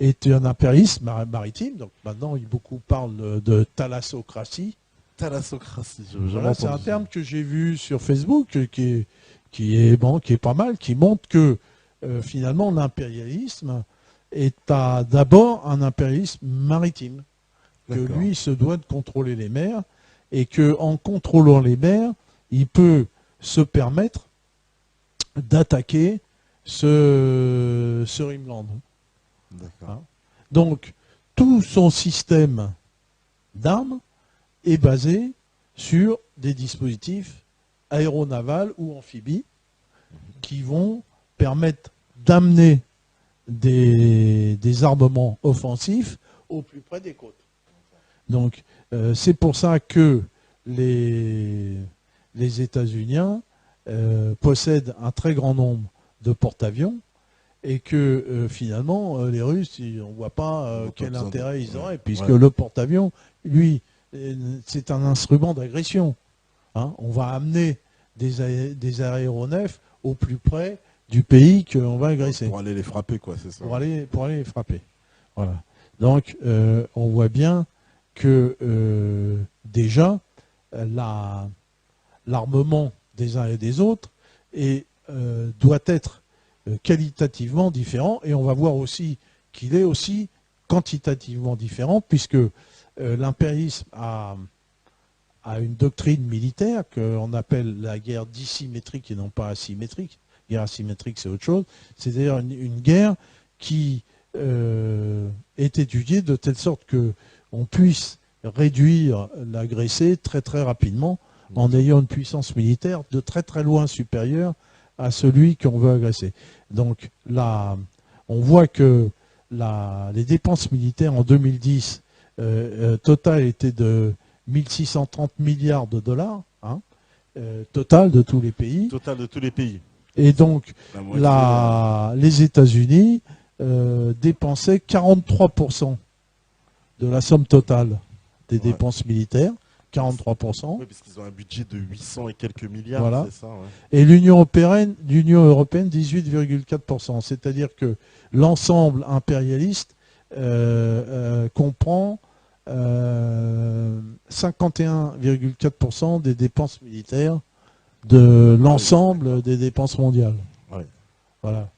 est un impérialisme maritime. Donc maintenant, beaucoup parlent de thalassocratie. Thalassocratie, voilà, c'est un terme que j'ai vu sur Facebook qui est pas mal, qui montre que finalement l'impérialisme est d'abord un impérialisme maritime, que lui se doit de contrôler les mers et qu'en contrôlant les mers, il peut se permettre d'attaquer ce Rimland. Hein. Donc tout son système d'armes est basé sur des dispositifs aéronavals ou amphibies qui vont permettre d'amener des armements offensifs au plus près des côtes. Donc c'est pour ça que les États-Unis possèdent un très grand nombre de porte-avions et que finalement les Russes, on ne voit pas quel intérêt ils auraient, puisque le porte-avions, lui, c'est un instrument d'agression. Hein. On va amener des aéronefs au plus près du pays qu'on va agresser. Pour aller les frapper, quoi, c'est ça. Pour aller les frapper. Voilà. Donc, on voit bien que déjà, l'armement des uns et des autres doit être qualitativement différent, et on va voir aussi qu'il est aussi quantitativement différent, puisque l'impérialisme a une doctrine militaire qu'on appelle la guerre dissymétrique et non pas asymétrique. Guerre asymétrique, c'est autre chose. C'est d'ailleurs une guerre qui est étudiée de telle sorte qu'on puisse réduire l'agressé très très rapidement en ayant une puissance militaire de très très loin supérieure à celui qu'on veut agresser. Donc là, on voit que les dépenses militaires en 2010 total était de 1630 milliards de dollars, hein, total de tous les pays. Total de tous les pays. Et donc, La moitié, les États-Unis dépensaient 43% de la somme totale des dépenses militaires. 43%. Oui, parce qu'ils ont un budget de 800 et quelques milliards, voilà. c'est ça, ouais. Et l'Union européenne 18,4%. C'est-à-dire que l'ensemble impérialiste comprend 51,4% des dépenses militaires de l'ensemble des dépenses mondiales. Ouais. Voilà.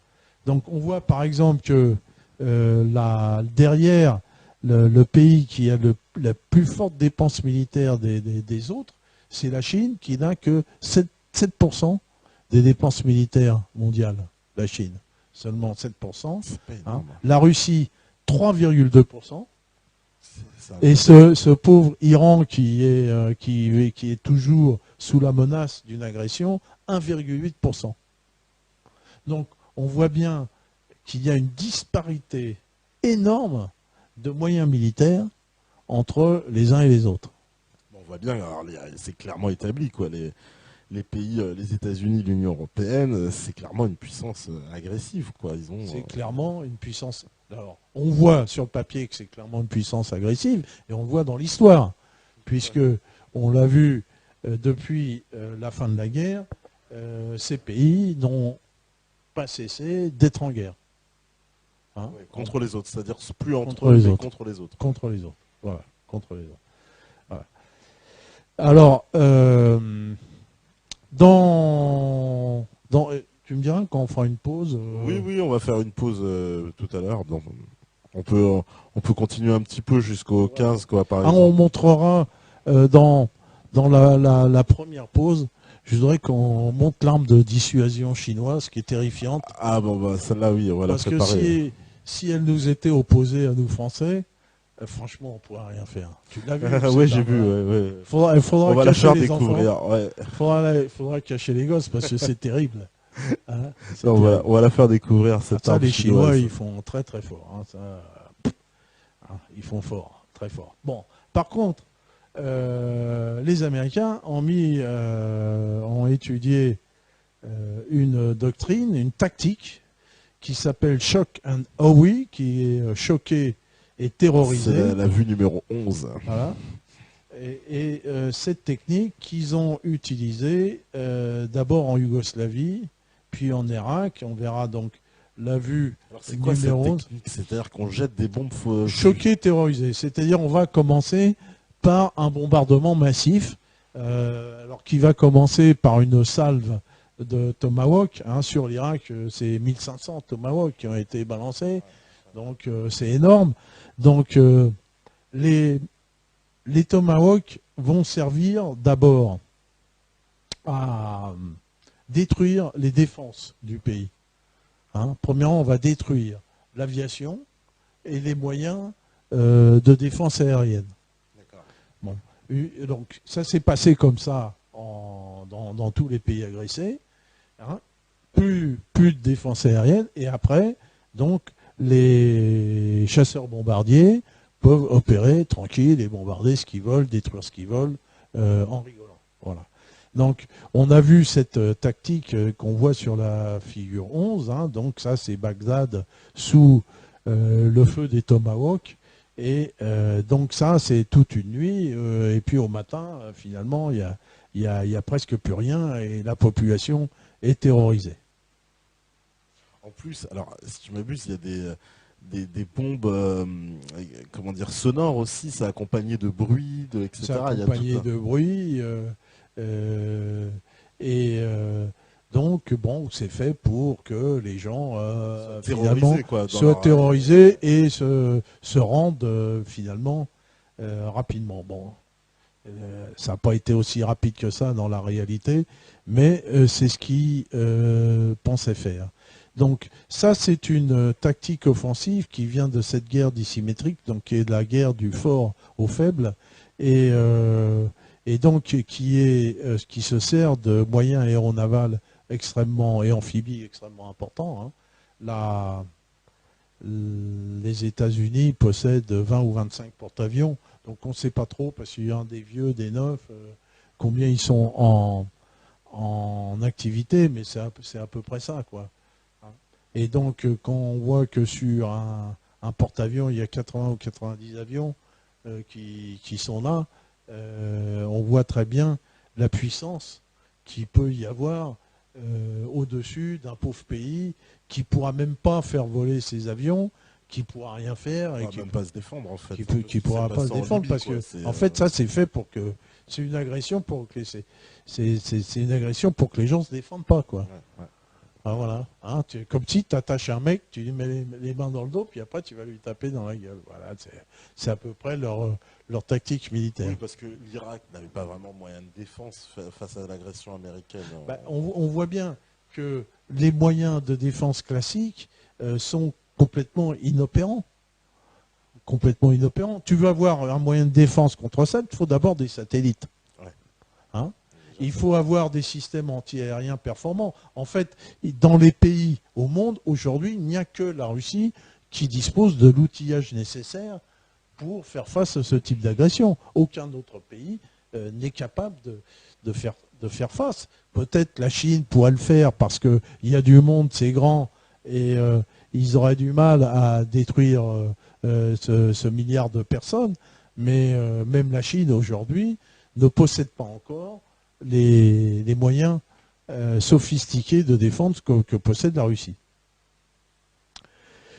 Donc on voit par exemple que derrière le pays qui a la plus forte dépense militaire des autres, c'est la Chine qui n'a que 7% des dépenses militaires mondiales. La Chine, seulement 7%. Hein. La Russie, 3,2%. Et ce pauvre Iran qui est toujours sous la menace d'une agression, 1,8%. Donc on voit bien qu'il y a une disparité énorme de moyens militaires entre les uns et les autres. On voit bien, c'est clairement établi, quoi. Les pays, les États-Unis, l'Union européenne, c'est clairement une puissance agressive, quoi. C'est clairement une puissance. Alors, on voit sur le papier que c'est clairement une puissance agressive, et on le voit dans l'histoire, puisque on l'a vu depuis la fin de la guerre, ces pays n'ont pas cessé d'être en guerre. Hein, ouais, contre les autres, c'est-à-dire plus entre eux, mais contre les autres. Contre les autres, voilà, contre les autres. Voilà. Alors, tu me diras quand on fera une pause. Oui, on va faire une pause tout à l'heure. On peut continuer un petit peu jusqu'au 15, quoi, par exemple. On montrera dans la première pause. Je voudrais qu'on monte l'arme de dissuasion chinoise qui est terrifiante. Ah bon, celle-là, oui, on va la préparer. Parce que si elle nous était opposée à nous Français, franchement, on ne pourrait rien faire. Tu l'as vu? Oui, j'ai vu. Ouais. Il faudra on va la faire les découvrir. Ouais. Faudra cacher les gosses parce que c'est terrible. Hein, on va la faire découvrir cette arme les Chinois, chinoise. ils font très très fort. Hein, ils font fort, très fort. Bon, par contre, les Américains ont étudié une doctrine, une tactique qui s'appelle Shock and Awe, qui est choqué et terrorisé. C'est la vue numéro 11. Voilà. Et cette technique qu'ils ont utilisée d'abord en Yougoslavie, puis en Irak. On verra donc la vue numéro 11. C'est-à-dire qu'on jette des bombes choqué, terrorisé. C'est-à-dire on va commencer par un bombardement massif, alors qui va commencer par une salve de Tomahawk. Hein, sur l'Irak, c'est 1500 Tomahawk qui ont été balancés. Donc c'est énorme. Donc les Tomahawks vont servir d'abord à détruire les défenses du pays. Hein, premièrement, on va détruire l'aviation et les moyens de défense aérienne. Bon. Donc ça s'est passé comme ça dans tous les pays agressés. Hein. Plus de défense aérienne. Et après, donc, les chasseurs bombardiers peuvent opérer tranquille et bombarder ce qu'ils veulent, détruire ce qu'ils veulent, en rigolant. Voilà. Donc, on a vu cette tactique qu'on voit sur la figure 11. Hein, donc, ça, c'est Bagdad sous le feu des Tomahawks. Et donc, ça, c'est toute une nuit. Et puis, au matin, finalement, il y a presque plus rien et la population est terrorisée. En plus, alors, si tu m'abuses, il y a des bombes comment dire, sonores aussi, ça accompagné de bruit, etc. Ça accompagné de bruit. Donc, bon, c'est fait pour que les gens finalement soient terrorisés et se rendent finalement rapidement. Bon, ça n'a pas été aussi rapide que ça dans la réalité, mais c'est ce qu'ils pensaient faire. Donc ça, c'est une tactique offensive qui vient de cette guerre dissymétrique, donc qui est de la guerre du fort au faible, et donc qui se sert de moyens aéronavals extrêmement et amphibies extrêmement importants. Hein. les États-Unis possèdent 20 ou 25 porte-avions. Donc on ne sait pas trop, parce qu'il y a des vieux, des neufs, combien ils sont en activité, mais c'est à peu près ça, quoi. Et donc quand on voit que sur un porte-avions, il y a 80 ou 90 avions qui sont là, on voit très bien la puissance qu'il peut y avoir au-dessus d'un pauvre pays qui ne pourra même pas faire voler ses avions, qui ne pourra rien faire. Et qui ne pourra même pas se défendre, en fait. Qui ne pourra pas se défendre, parce que, en fait, ça, c'est fait pour que... C'est une agression pour que... C'est une agression pour que les gens ne se défendent pas, quoi. Ouais. Ah, voilà. Hein, comme si tu attaches un mec, tu lui mets les mains dans le dos, puis après tu vas lui taper dans la gueule. Voilà, c'est à peu près leur tactique militaire. Oui, parce que l'Irak n'avait pas vraiment moyen de défense face à l'agression américaine. On voit bien que les moyens de défense classiques sont complètement inopérants. Complètement inopérants. Tu veux avoir un moyen de défense contre ça, il faut d'abord des satellites. Ouais. Hein ? Il faut avoir des systèmes anti-aériens performants. En fait, dans les pays au monde, aujourd'hui, il n'y a que la Russie qui dispose de l'outillage nécessaire pour faire face à ce type d'agression. Aucun autre pays n'est capable de faire face. Peut-être la Chine pourrait le faire parce qu'il y a du monde, c'est grand, et ils auraient du mal à détruire ce milliard de personnes. Mais même la Chine, aujourd'hui, ne possède pas encore les moyens sophistiqués de défense que possède la Russie.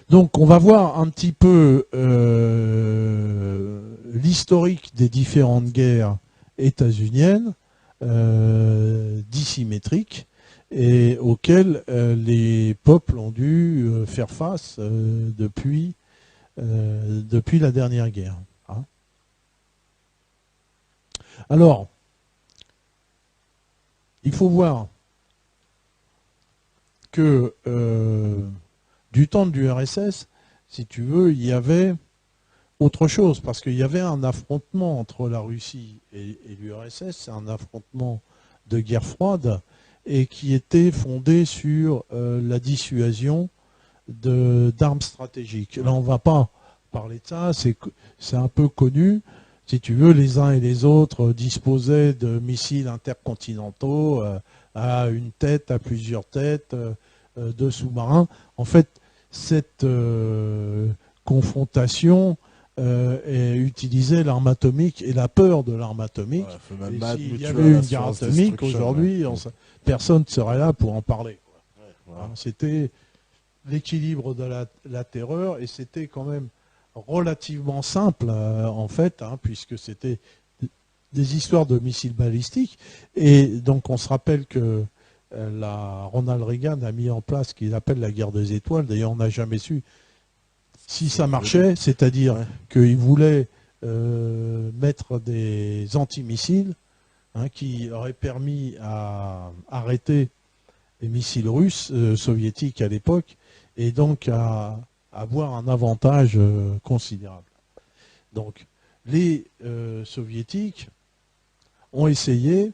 Donc on va voir un petit peu l'historique des différentes guerres états-uniennes dissymétriques et auxquelles les peuples ont dû faire face depuis la dernière guerre. Hein. Alors, il faut voir que du temps de l'URSS, si tu veux, il y avait autre chose, parce qu'il y avait un affrontement entre la Russie et l'URSS, c'est un affrontement de guerre froide, et qui était fondé sur la dissuasion d'armes stratégiques. Là, on ne va pas parler de ça, c'est un peu connu. Si tu veux, les uns et les autres disposaient de missiles intercontinentaux à une tête, à plusieurs têtes, de sous-marins. En fait, cette confrontation utilisait l'arme atomique et la peur de l'arme atomique. Ouais, s'il y avait une guerre atomique, aujourd'hui, personne ne serait là pour en parler. Quoi. Ouais, voilà. C'était l'équilibre de la terreur, et c'était quand même relativement simple, en fait, puisque c'était des histoires de missiles balistiques. Et donc on se rappelle que Ronald Reagan a mis en place ce qu'il appelle la guerre des étoiles. D'ailleurs, on n'a jamais su si ça marchait, c'est-à-dire qu'il voulait mettre des antimissiles qui auraient permis à arrêter les missiles russes, soviétiques à l'époque, et donc à avoir un avantage considérable. Donc, les soviétiques ont essayé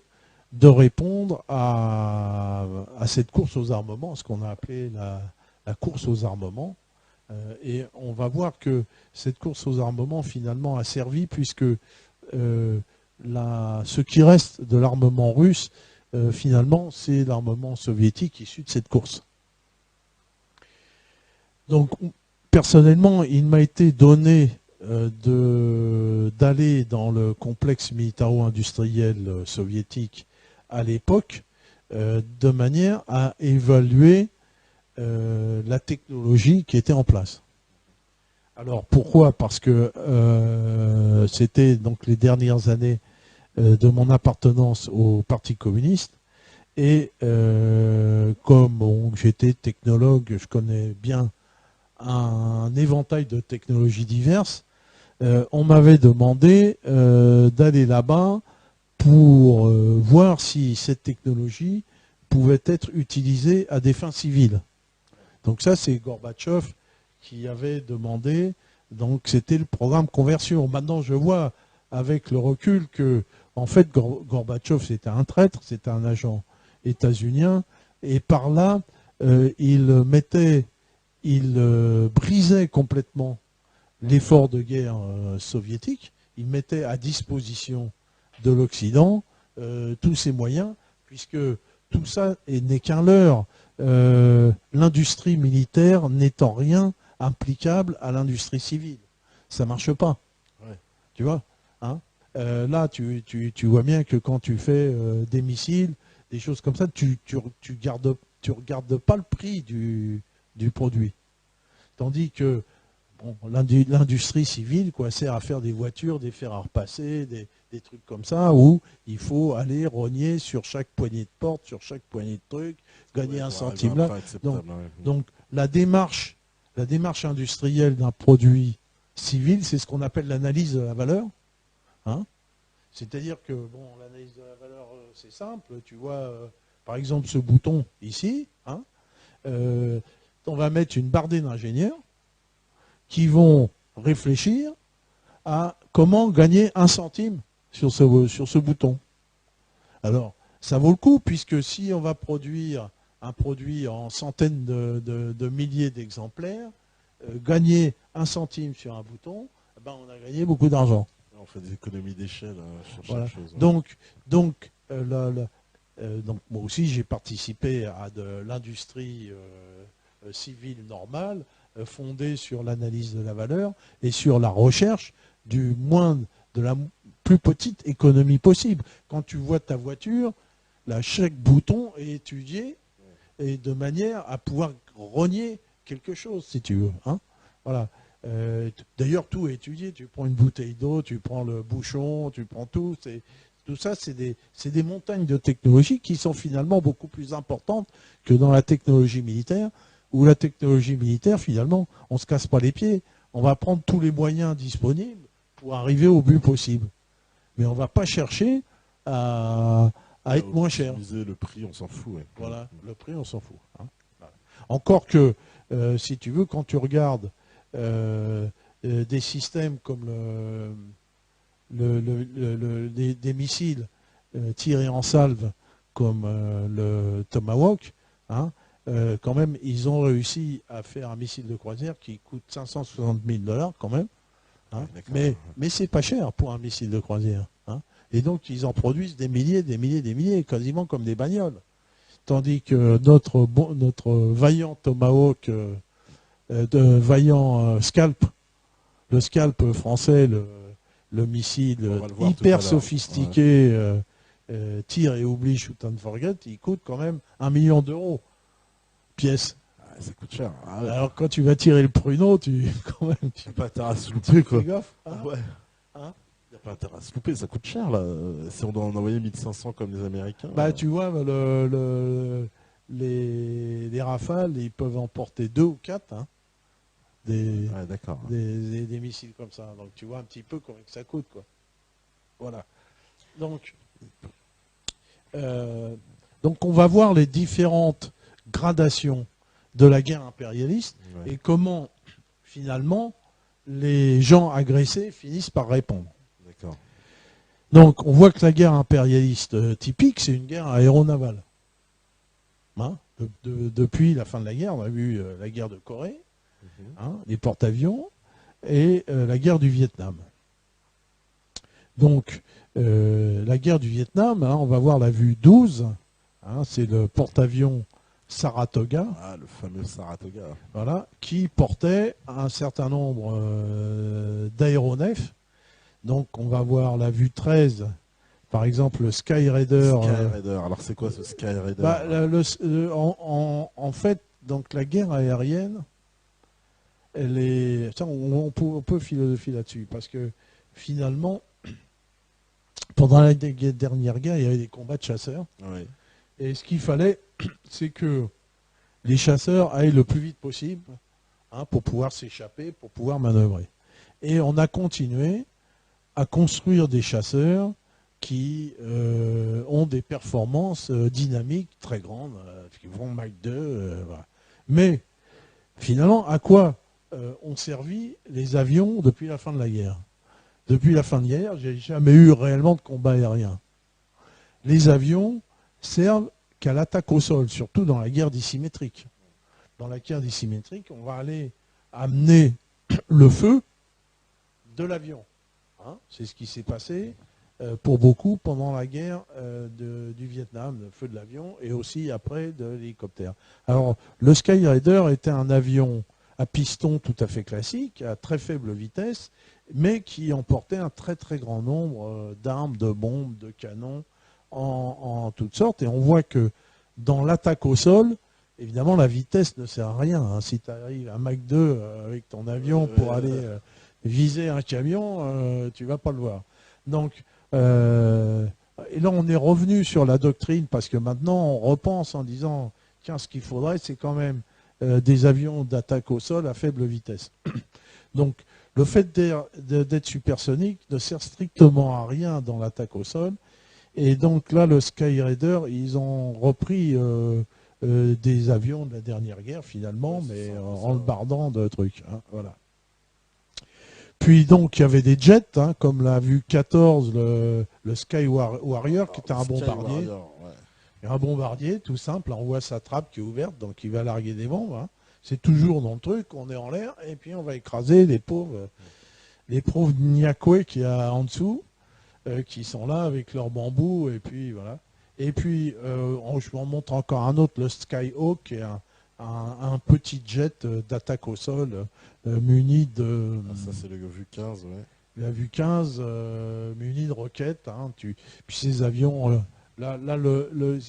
de répondre à cette course aux armements, ce qu'on a appelé la course aux armements. Et on va voir que cette course aux armements, finalement, a servi, puisque ce qui reste de l'armement russe, finalement, c'est l'armement soviétique issu de cette course. Donc, personnellement, il m'a été donné d'aller dans le complexe militaro-industriel soviétique à l'époque, de manière à évaluer la technologie qui était en place. Alors pourquoi? Parce que c'était donc les dernières années de mon appartenance au Parti communiste, et comme j'étais technologue, je connais bien un éventail de technologies diverses. On m'avait demandé d'aller là-bas pour voir si cette technologie pouvait être utilisée à des fins civiles. Donc ça, c'est Gorbatchev qui avait demandé. Donc c'était le programme conversion. Maintenant, je vois avec le recul que, en fait, Gorbatchev, c'était un traître, c'était un agent états-unien, et par là, il brisait complètement l'effort de guerre soviétique. Il mettait à disposition de l'Occident tous ses moyens, puisque tout ça n'est qu'un leurre. L'industrie militaire n'étant rien applicable à l'industrie civile. Ça ne marche pas. Ouais. Tu vois, hein, là, tu vois bien que quand tu fais des missiles, des choses comme ça, tu regardes pas le prix du produit. Tandis que bon, l'industrie civile quoi, sert à faire des voitures, des fers à repasser, des trucs comme ça, où il faut aller rogner sur chaque poignée de porte, sur chaque poignée de truc, gagner un centime là. Donc la démarche industrielle d'un produit civil, c'est ce qu'on appelle l'analyse de la valeur. Hein, c'est-à-dire que bon, l'analyse de la valeur, c'est simple. Tu vois, par exemple, ce bouton ici, hein, on va mettre une bardée d'ingénieurs qui vont réfléchir à comment gagner un centime sur ce bouton. Alors, ça vaut le coup, puisque si on va produire un produit en centaines de milliers d'exemplaires, gagner un centime sur un bouton, ben on a gagné beaucoup d'argent. On fait des économies d'échelle sur chaque Voilà. chose. Donc moi aussi, j'ai participé à de l'industrie civile normale, fondée sur l'analyse de la valeur et sur la recherche de la plus petite économie possible. Quand tu vois ta voiture, là, chaque bouton est étudié et de manière à pouvoir rogner quelque chose, si tu veux. Hein, voilà. D'ailleurs, tout est étudié. Tu prends une bouteille d'eau, tu prends le bouchon, tu prends tout. Tout ça, c'est des montagnes de technologie qui sont finalement beaucoup plus importantes que dans la technologie militaire, où la technologie militaire, finalement, on ne se casse pas les pieds. On va prendre tous les moyens disponibles pour arriver au but possible. Mais on ne va pas chercher à être moins cher. Le prix, on s'en fout. Ouais. Voilà, le prix, on s'en fout. Hein. Encore que, si tu veux, quand tu regardes des systèmes comme des missiles tirés en salve comme le Tomahawk, hein, quand même, ils ont réussi à faire un missile de croisière qui coûte 560 000 $ quand même. Hein, mais c'est pas cher pour un missile de croisière. Hein, et donc, ils en produisent des milliers, quasiment comme des bagnoles. Tandis que notre vaillant Tomahawk, vaillant Scalp, le Scalp français, le missile hyper sophistiqué, tire et oublie, shoot and forget, il coûte quand même 1 million d'euros pièce. Ça coûte cher. Ah ouais. Alors quand tu vas tirer le pruneau, tu n'as pas intérêt à se louper, quoi. Gaffe, hein, ouais. Hein, il n'y a pas intérêt à se louper, ça coûte cher là. Si on doit en envoyer 1500 comme les Américains. Bah tu vois, les Rafales, ils peuvent en porter 2 ou 4. Hein. Des missiles comme ça. Donc tu vois un petit peu combien que ça coûte, quoi. Voilà. Donc on va voir les différentes gradations de la guerre impérialiste et comment finalement les gens agressés finissent par répondre. Donc on voit que la guerre impérialiste typique, c'est une guerre aéronavale. Hein, depuis la fin de la guerre, on a vu la guerre de Corée, hein, les porte-avions, et la guerre du Vietnam. Donc, la guerre du Vietnam, hein, on va voir la vue 12, hein, c'est le porte-avions Saratoga. Ah, le fameux Saratoga. Voilà, qui portait un certain nombre d'aéronefs. Donc, on va voir la vue 13, par exemple, le Sky Raider. Alors, c'est quoi ce Sky Raider? Bah, en fait, donc, la guerre aérienne, elle est... Ça, on peut philosopher là-dessus, parce que finalement, pendant la dernière guerre, il y avait des combats de chasseurs. Oui. Et ce qu'il fallait, c'est que les chasseurs aillent le plus vite possible, hein, pour pouvoir s'échapper, pour pouvoir manœuvrer. Et on a continué à construire des chasseurs qui ont des performances dynamiques très grandes, qui vont Mach 2. Voilà. Mais finalement, à quoi ont servi les avions depuis la fin de la guerre? Depuis la fin de la guerre, j'ai jamais eu réellement de combat aérien. Les avions servent qu'à l'attaque au sol, surtout dans la guerre dissymétrique. dans la guerre dissymétrique, on va aller amener le feu de l'avion. Hein, c'est ce qui s'est passé pour beaucoup pendant la guerre du Vietnam, le feu de l'avion, et aussi après de l'hélicoptère. Alors, le Skyraider était un avion à piston tout à fait classique, à très faible vitesse, mais qui emportait un très très grand nombre d'armes, de bombes, de canons, en toutes sortes. Et on voit que dans l'attaque au sol, évidemment, la vitesse ne sert à rien. Hein. Si tu arrives à Mach 2 avec ton avion pour aller viser un camion, tu ne vas pas le voir. Donc, et là, on est revenu sur la doctrine, parce que maintenant, on repense en disant, tiens, ce qu'il faudrait, c'est quand même des avions d'attaque au sol à faible vitesse. Donc, le fait d'être supersonique ne sert strictement à rien dans l'attaque au sol. Et donc là, le Skyraider, ils ont repris des avions de la dernière guerre, finalement, mais en le bardant de trucs. Hein, voilà. Puis donc, il y avait des jets, hein, comme l'a vu 14, le Sky Warrior, qui était un bombardier. Un bombardier, tout simple, on voit sa trappe qui est ouverte, donc il va larguer des bombes. Hein. C'est toujours dans le truc, on est en l'air, et puis on va écraser les pauvres Niakwe qu'il y a en dessous, qui sont là avec leurs bambous, et puis voilà. Et puis, je vous en montre encore un autre, le Skyhawk, qui est un petit jet d'attaque au sol, muni de... ça, c'est le VU-15, ouais. La VU-15, muni de roquettes. Hein, puis ces avions... Là, le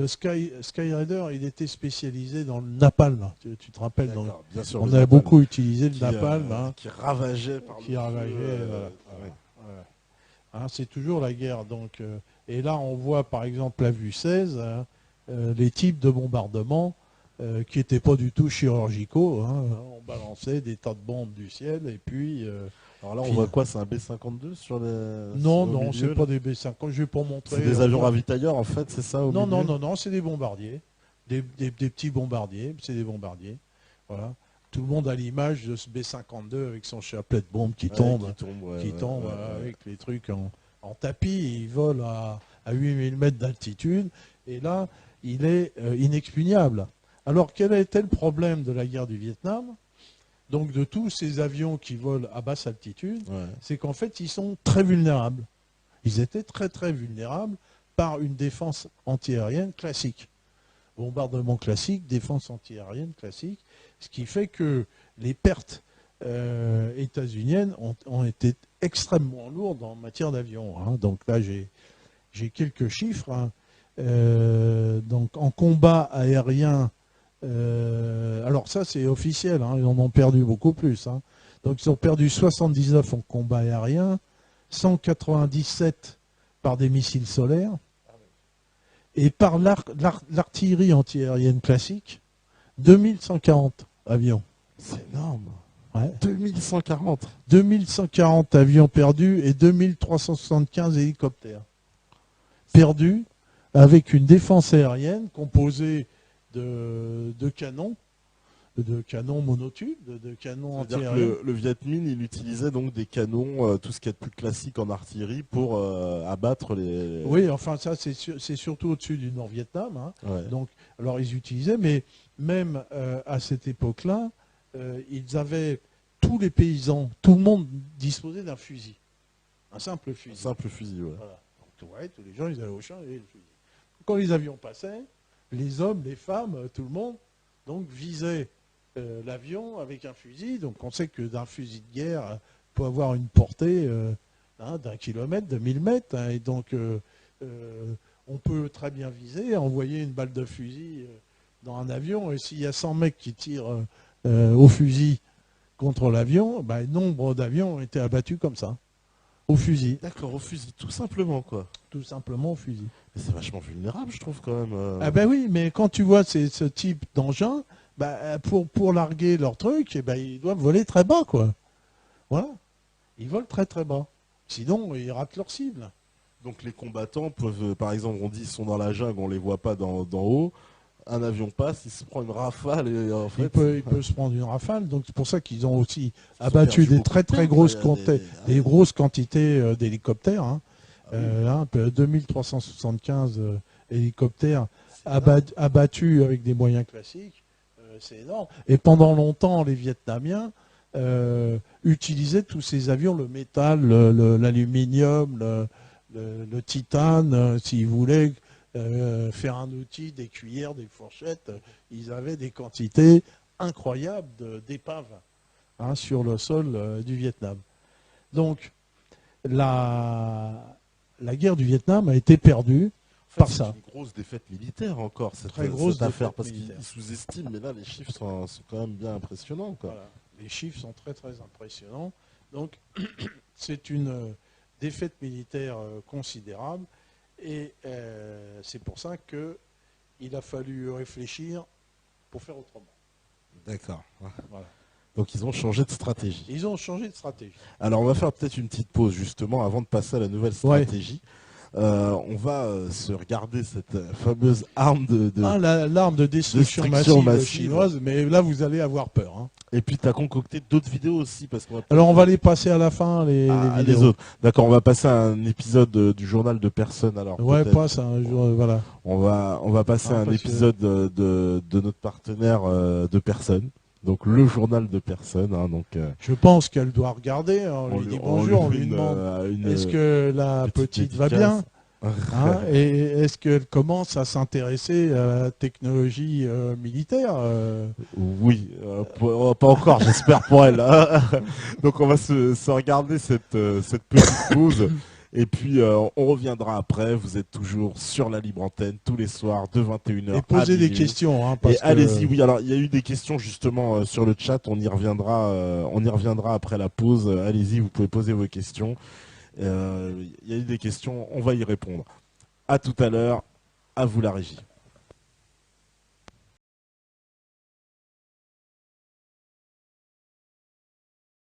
Skyraider, il était spécialisé dans le napalm. Tu te rappelles, bien sûr, on a beaucoup utilisé le napalm. Hein, qui ravageait par qui ravageait, ouais. Hein, c'est toujours la guerre. Donc, et là, on voit par exemple la VU-16, hein, les types de bombardements qui n'étaient pas du tout chirurgicaux. Hein, on balançait des tas de bombes du ciel et puis... alors là, on voit quoi? C'est un B-52 sur les... Non, c'est pas des B-50. Je vais pas montrer. C'est des avions ravitailleurs, en fait, c'est ça? Non, c'est des bombardiers. Des petits bombardiers. C'est des bombardiers. Voilà. Tout le monde a l'image de ce B-52 avec son chapelet de bombes qui tombe. Avec les trucs en tapis. Il vole à 8000 mètres d'altitude. Et là, il est inexpugnable. Alors, quel était le problème de la guerre du Vietnam? Donc de tous ces avions qui volent à basse altitude, c'est qu'en fait, ils sont très vulnérables. Ils étaient très très vulnérables par une défense antiaérienne classique. Bombardement classique, défense antiaérienne classique, ce qui fait que les pertes états-uniennes ont été extrêmement lourdes en matière d'avions. Hein. Donc là, j'ai quelques chiffres. Hein. Donc en combat aérien, alors ça c'est officiel, hein, ils en ont perdu beaucoup plus. Hein. Donc ils ont perdu 79 en combat aérien, 197 par des missiles solaires, et par l'artillerie antiaérienne classique, 2140 avions. C'est énorme. Ouais. 2140. 2140 avions perdus et 2375 hélicoptères. Perdus avec une défense aérienne composée de canons monotubes, de canons antiaériens. Le Viet Minh, il utilisait donc des canons, tout ce qui est de plus classique en artillerie, pour abattre les... Oui, enfin ça c'est surtout au-dessus du Nord-Vietnam. Hein. Ouais. Donc, alors ils utilisaient, mais même à cette époque-là, ils avaient, tous les paysans, tout le monde disposait d'un fusil. Un simple fusil. Un simple fusil, ouais. Voilà. Donc, tous les gens, ils allaient au champ et le fusil. Quand les avions passaient, les hommes, les femmes, tout le monde, donc visaient l'avion avec un fusil. Donc on sait que d'un fusil de guerre peut avoir une portée d'un kilomètre, de 1000 mètres. Hein, et donc on peut très bien viser, envoyer une balle de fusil dans un avion. Et s'il y a 100 mecs qui tirent au fusil contre l'avion, nombre d'avions ont été abattus comme ça. Au fusil. D'accord, au fusil, tout simplement, quoi. Tout simplement au fusil. Mais c'est vachement vulnérable, je trouve, quand même. Ah ben oui, mais quand tu vois ce type d'engin, pour larguer leur truc, ils doivent voler très bas, quoi. Voilà. Ils volent très très bas. Sinon, ils ratent leur cible. Donc les combattants peuvent, par exemple, on dit ils sont dans la jungle, on les voit pas d'en haut. Un avion passe, il se prend une rafale et en fait... Il peut se prendre une rafale, donc c'est pour ça qu'ils ont aussi abattu des très très grosses quantités d'hélicoptères. Hein. 2375 hélicoptères abattus avec des moyens classiques, c'est énorme. Et pendant longtemps, les Vietnamiens utilisaient tous ces avions, le métal, l'aluminium, le titane, s'ils voulaient faire un outil, des cuillères, des fourchettes. Ils avaient des quantités incroyables d'épaves sur le sol du Vietnam. Donc, la guerre du Vietnam a été perdue par ça. C'est une grosse défaite militaire encore, cette affaire, parce qu'ils sous-estiment, mais là, les chiffres sont quand même bien impressionnants, quoi. Voilà. Les chiffres sont très, très impressionnants. Donc, c'est une défaite militaire considérable, et c'est pour ça qu'il a fallu réfléchir pour faire autrement. D'accord. Voilà. Donc ils ont changé de stratégie. Ils ont changé de stratégie. Alors on va faire peut-être une petite pause justement avant de passer à la nouvelle stratégie. On va se regarder cette fameuse arme l'arme de destruction massive chinoise, mais là vous allez avoir peur. Hein. Et puis tu as concocté d'autres vidéos aussi. Alors on va les passer à la fin, les vidéos. Les autres. D'accord, on va passer à un épisode du journal de personne. Alors, ouais, passe un jour, voilà. On va passer à un épisode de notre partenaire de personne. Donc le journal de personne. Hein, donc, je pense qu'elle doit regarder. Hein, on lui dit bonjour, on lui demande est-ce que la petite va bien hein, et est-ce qu'elle commence à s'intéresser à la technologie militaire Oui, pas encore, j'espère pour elle. Hein. Donc on va se regarder cette petite pause. Et puis, on reviendra après. Vous êtes toujours sur la libre antenne tous les soirs de 21h. Et posez des questions. Hein, parce allez-y, oui. Alors, il y a eu des questions justement sur le chat. On y reviendra après la pause. Allez-y, vous pouvez poser vos questions. Il y a eu des questions. On va y répondre. À tout à l'heure. À vous la régie.